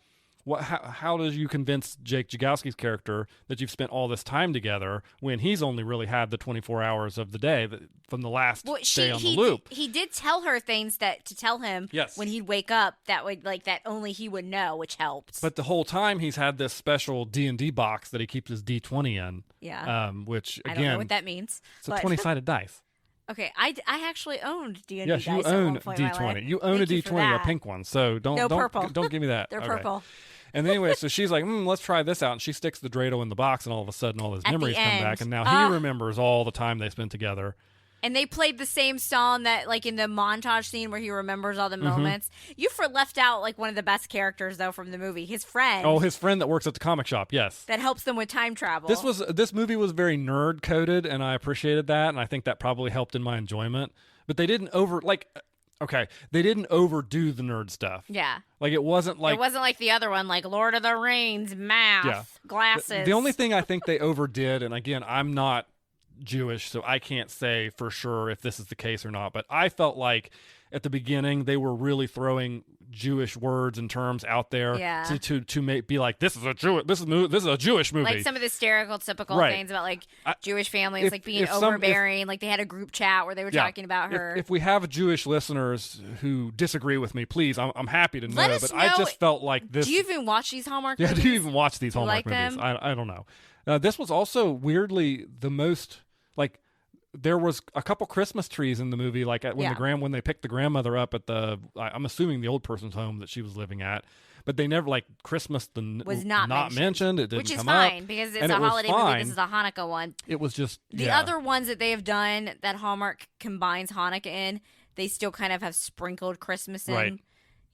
[SPEAKER 1] does you convince Jake Chagowski's character that you've spent all this time together when he's only really had the 24 hours of the day from the last day on the loop?
[SPEAKER 2] He did tell her things to tell him when he'd wake up that would that only he would know, which helped.
[SPEAKER 1] But the whole time he's had this special D&D box that he keeps his D20 in.
[SPEAKER 2] Yeah.
[SPEAKER 1] Which, again,
[SPEAKER 2] I don't know what that means.
[SPEAKER 1] It's a 20-sided dice.
[SPEAKER 2] Okay, I actually owned D&D
[SPEAKER 1] dice. Yes, you own D20. You own a D20, a pink one. So don't give me that.
[SPEAKER 2] They're purple.
[SPEAKER 1] And anyway, so she's like, let's try this out. And she sticks the dreidel in the box, and all of a sudden all his memories come back. And now he remembers all the time they spent together.
[SPEAKER 2] And they played the same song that, like, in the montage scene where he remembers all the moments. You left out, like, one of the best characters, though, from the movie. His friend.
[SPEAKER 1] Oh, his friend that works at the comic shop, yes.
[SPEAKER 2] That helps them with time travel.
[SPEAKER 1] This movie was very nerd-coded, and I appreciated that, and I think that probably helped in my enjoyment. But they didn't they didn't overdo the nerd stuff.
[SPEAKER 2] Yeah.
[SPEAKER 1] Like, it wasn't like
[SPEAKER 2] the other one, like Lord of the Rings, math, glasses.
[SPEAKER 1] The only thing I think they overdid, and again, I'm not Jewish, so I can't say for sure if this is the case or not, but I felt like at the beginning they were really throwing Jewish words and terms out there to be like, this is a Jewish movie.
[SPEAKER 2] Like some of the stereotypical things about like Jewish families like being overbearing. Like they had a group chat where they were talking about her.
[SPEAKER 1] If we have Jewish listeners who disagree with me, please, I'm happy to know. But I just felt like this.
[SPEAKER 2] Do you even watch these Hallmark movies?
[SPEAKER 1] Yeah, do you even watch these Hallmark movies? I don't know. This was also weirdly the most like. There was a couple Christmas trees in the movie, like when they picked the grandmother up at I'm assuming the old person's home that she was living at, but they never Christmas was not mentioned. It didn't
[SPEAKER 2] which is
[SPEAKER 1] come
[SPEAKER 2] fine
[SPEAKER 1] up,
[SPEAKER 2] because it's a holiday movie. This is a Hanukkah one.
[SPEAKER 1] It was just
[SPEAKER 2] the other ones that they have done that Hallmark combines Hanukkah in. They still kind of have sprinkled Christmas in.
[SPEAKER 1] Right.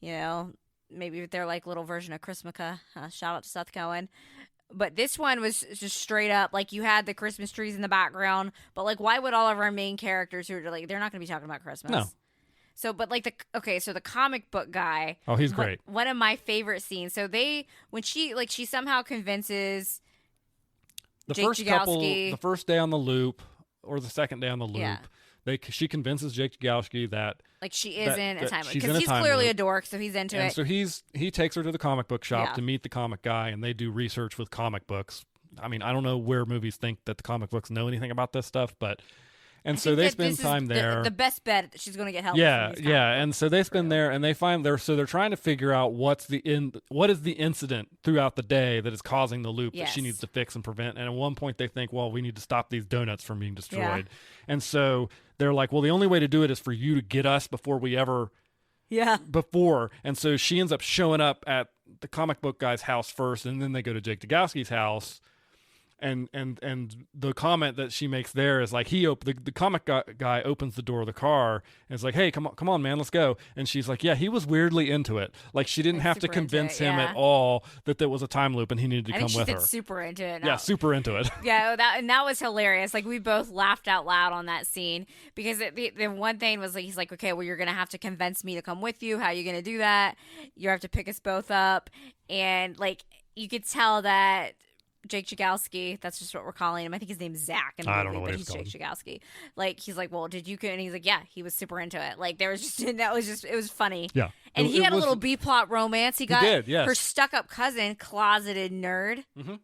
[SPEAKER 2] You know, maybe they're like little version of Christmaka. Shout out to Seth Cohen. But this one was just straight up, like, you had the Christmas trees in the background, but, like, why would all of our main characters who are, like, they're not going to be talking about Christmas?
[SPEAKER 1] No.
[SPEAKER 2] So, but, like, so the comic book guy.
[SPEAKER 1] Oh, he's great.
[SPEAKER 2] One of my favorite scenes. So when she somehow convinces Jake Jagalski.
[SPEAKER 1] The first day on the loop, or the second day on the loop, she convinces Jake Jagalski that
[SPEAKER 2] like she is in a time loop
[SPEAKER 1] because
[SPEAKER 2] he's clearly a dork, so he's into it.
[SPEAKER 1] So he takes her to the comic book shop to meet the comic guy, and they do research with comic books. I mean, I don't know where movies think that the comic books know anything about this stuff, but so they spend time there.
[SPEAKER 2] The best bet that she's going to get help.
[SPEAKER 1] Yeah, and so they spend there, and they find they're trying to figure out what is the incident throughout the day that is causing the loop that she needs to fix and prevent. And at one point they think, well, we need to stop these donuts from being destroyed, and so they're like, well, the only way to do it is for you to get us before we ever. Before. And so she ends up showing up at the comic book guy's house first, and then they go to Jake Jagalski's house. And the comment that she makes there is like the comic guy opens the door of the car and is like, hey, come on, man, let's go. And she's like, yeah, he was weirdly into it. Like she didn't have to convince him at all that there was a time loop and he needed to come with her.
[SPEAKER 2] Super into it.
[SPEAKER 1] Yeah, super into it.
[SPEAKER 2] Yeah, that was hilarious. Like we both laughed out loud on that scene because the one thing was like he's like, okay, well you're gonna have to convince me to come with you. How are you gonna do that? You have to pick us both up, and like you could tell that. Jake Jagalski, that's just what we're calling him. I think his name's Zach in the movie,
[SPEAKER 1] I don't know what
[SPEAKER 2] but he's Jake Jagalski. Like he's like, well, did you? And he's like, yeah, he was super into it. Like there was just it was funny.
[SPEAKER 1] Yeah,
[SPEAKER 2] and he had a little B plot romance. He got
[SPEAKER 1] yes.
[SPEAKER 2] her stuck up cousin, closeted nerd.
[SPEAKER 1] Mm-hmm.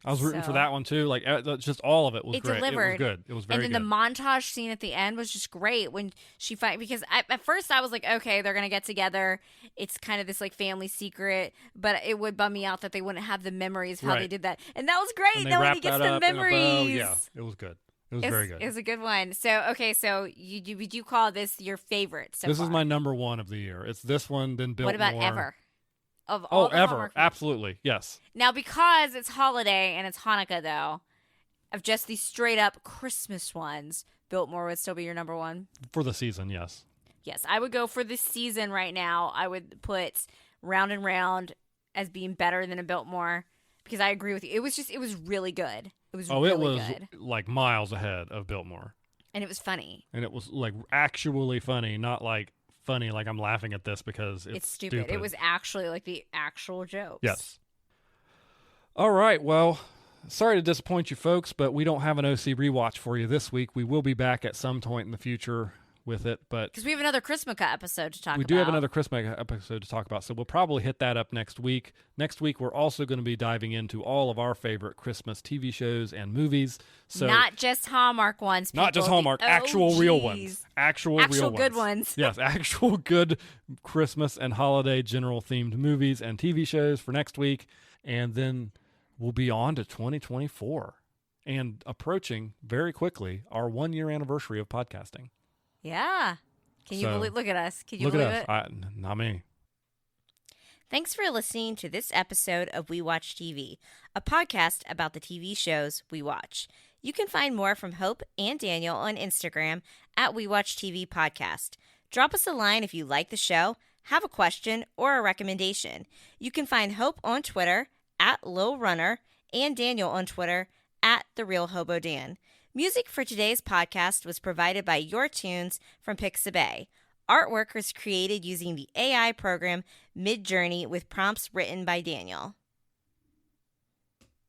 [SPEAKER 1] I was rooting for that one too. Like just all of it was great.
[SPEAKER 2] Delivered.
[SPEAKER 1] It was good. It was very good.
[SPEAKER 2] And then the montage scene at the end was just great when she because at first I was like, okay, they're gonna get together. It's kind of this like family secret, but it would bum me out that they wouldn't have the memories of how they did that. And that was great.
[SPEAKER 1] And
[SPEAKER 2] then when he gets the memories,
[SPEAKER 1] yeah, it was good. It was very good.
[SPEAKER 2] It was a good one. So so you call this your favorite?
[SPEAKER 1] This is my number one of the year. It's this one, then Biltmore.
[SPEAKER 2] What about Ever? Of all the
[SPEAKER 1] Ever.
[SPEAKER 2] Hallmark
[SPEAKER 1] Absolutely. Yes.
[SPEAKER 2] Now, because it's holiday and it's Hanukkah, though, of just these straight up Christmas ones, Biltmore would still be your number one?
[SPEAKER 1] For the season, yes.
[SPEAKER 2] Yes, I would go for this season right now. I would put Round and Round as being better than a Biltmore because I agree with you. It was really good. It was really good.
[SPEAKER 1] Like miles ahead of Biltmore.
[SPEAKER 2] And it was funny.
[SPEAKER 1] And it was like actually funny, not like funny like I'm laughing at this because it's stupid.
[SPEAKER 2] It was actually like the actual jokes.
[SPEAKER 1] Yes. All right, well, sorry to disappoint you folks, but we don't have an OC rewatch for you this week. We will be back at some point in the future with it, but
[SPEAKER 2] because we have another Christmaka episode to talk about.
[SPEAKER 1] We do have another Christmas episode to talk about, so we'll probably hit that up next week. Next week, we're also going to be diving into all of our favorite Christmas TV shows and movies. So
[SPEAKER 2] not just Hallmark ones, people.
[SPEAKER 1] Not just Hallmark, actual real ones. Actual real ones.
[SPEAKER 2] Good ones.
[SPEAKER 1] Yes, actual good Christmas and holiday general themed movies and TV shows for next week. And then we'll be on to 2024 and approaching very quickly our 1-year anniversary of podcasting.
[SPEAKER 2] Yeah. Can you believe? Look at us. Can you believe it?
[SPEAKER 1] Not me.
[SPEAKER 2] Thanks for listening to this episode of We Watch TV, a podcast about the TV shows we watch. You can find more from Hope and Daniel on Instagram at We Watch TV Podcast. Drop us a line if you like the show, have a question, or a recommendation. You can find Hope on Twitter at Lil Runner and Daniel on Twitter at The Real Hobo Dan. Music for today's podcast was provided by Your Tunes from Pixabay. Artwork was created using the AI program Midjourney with prompts written by Daniel.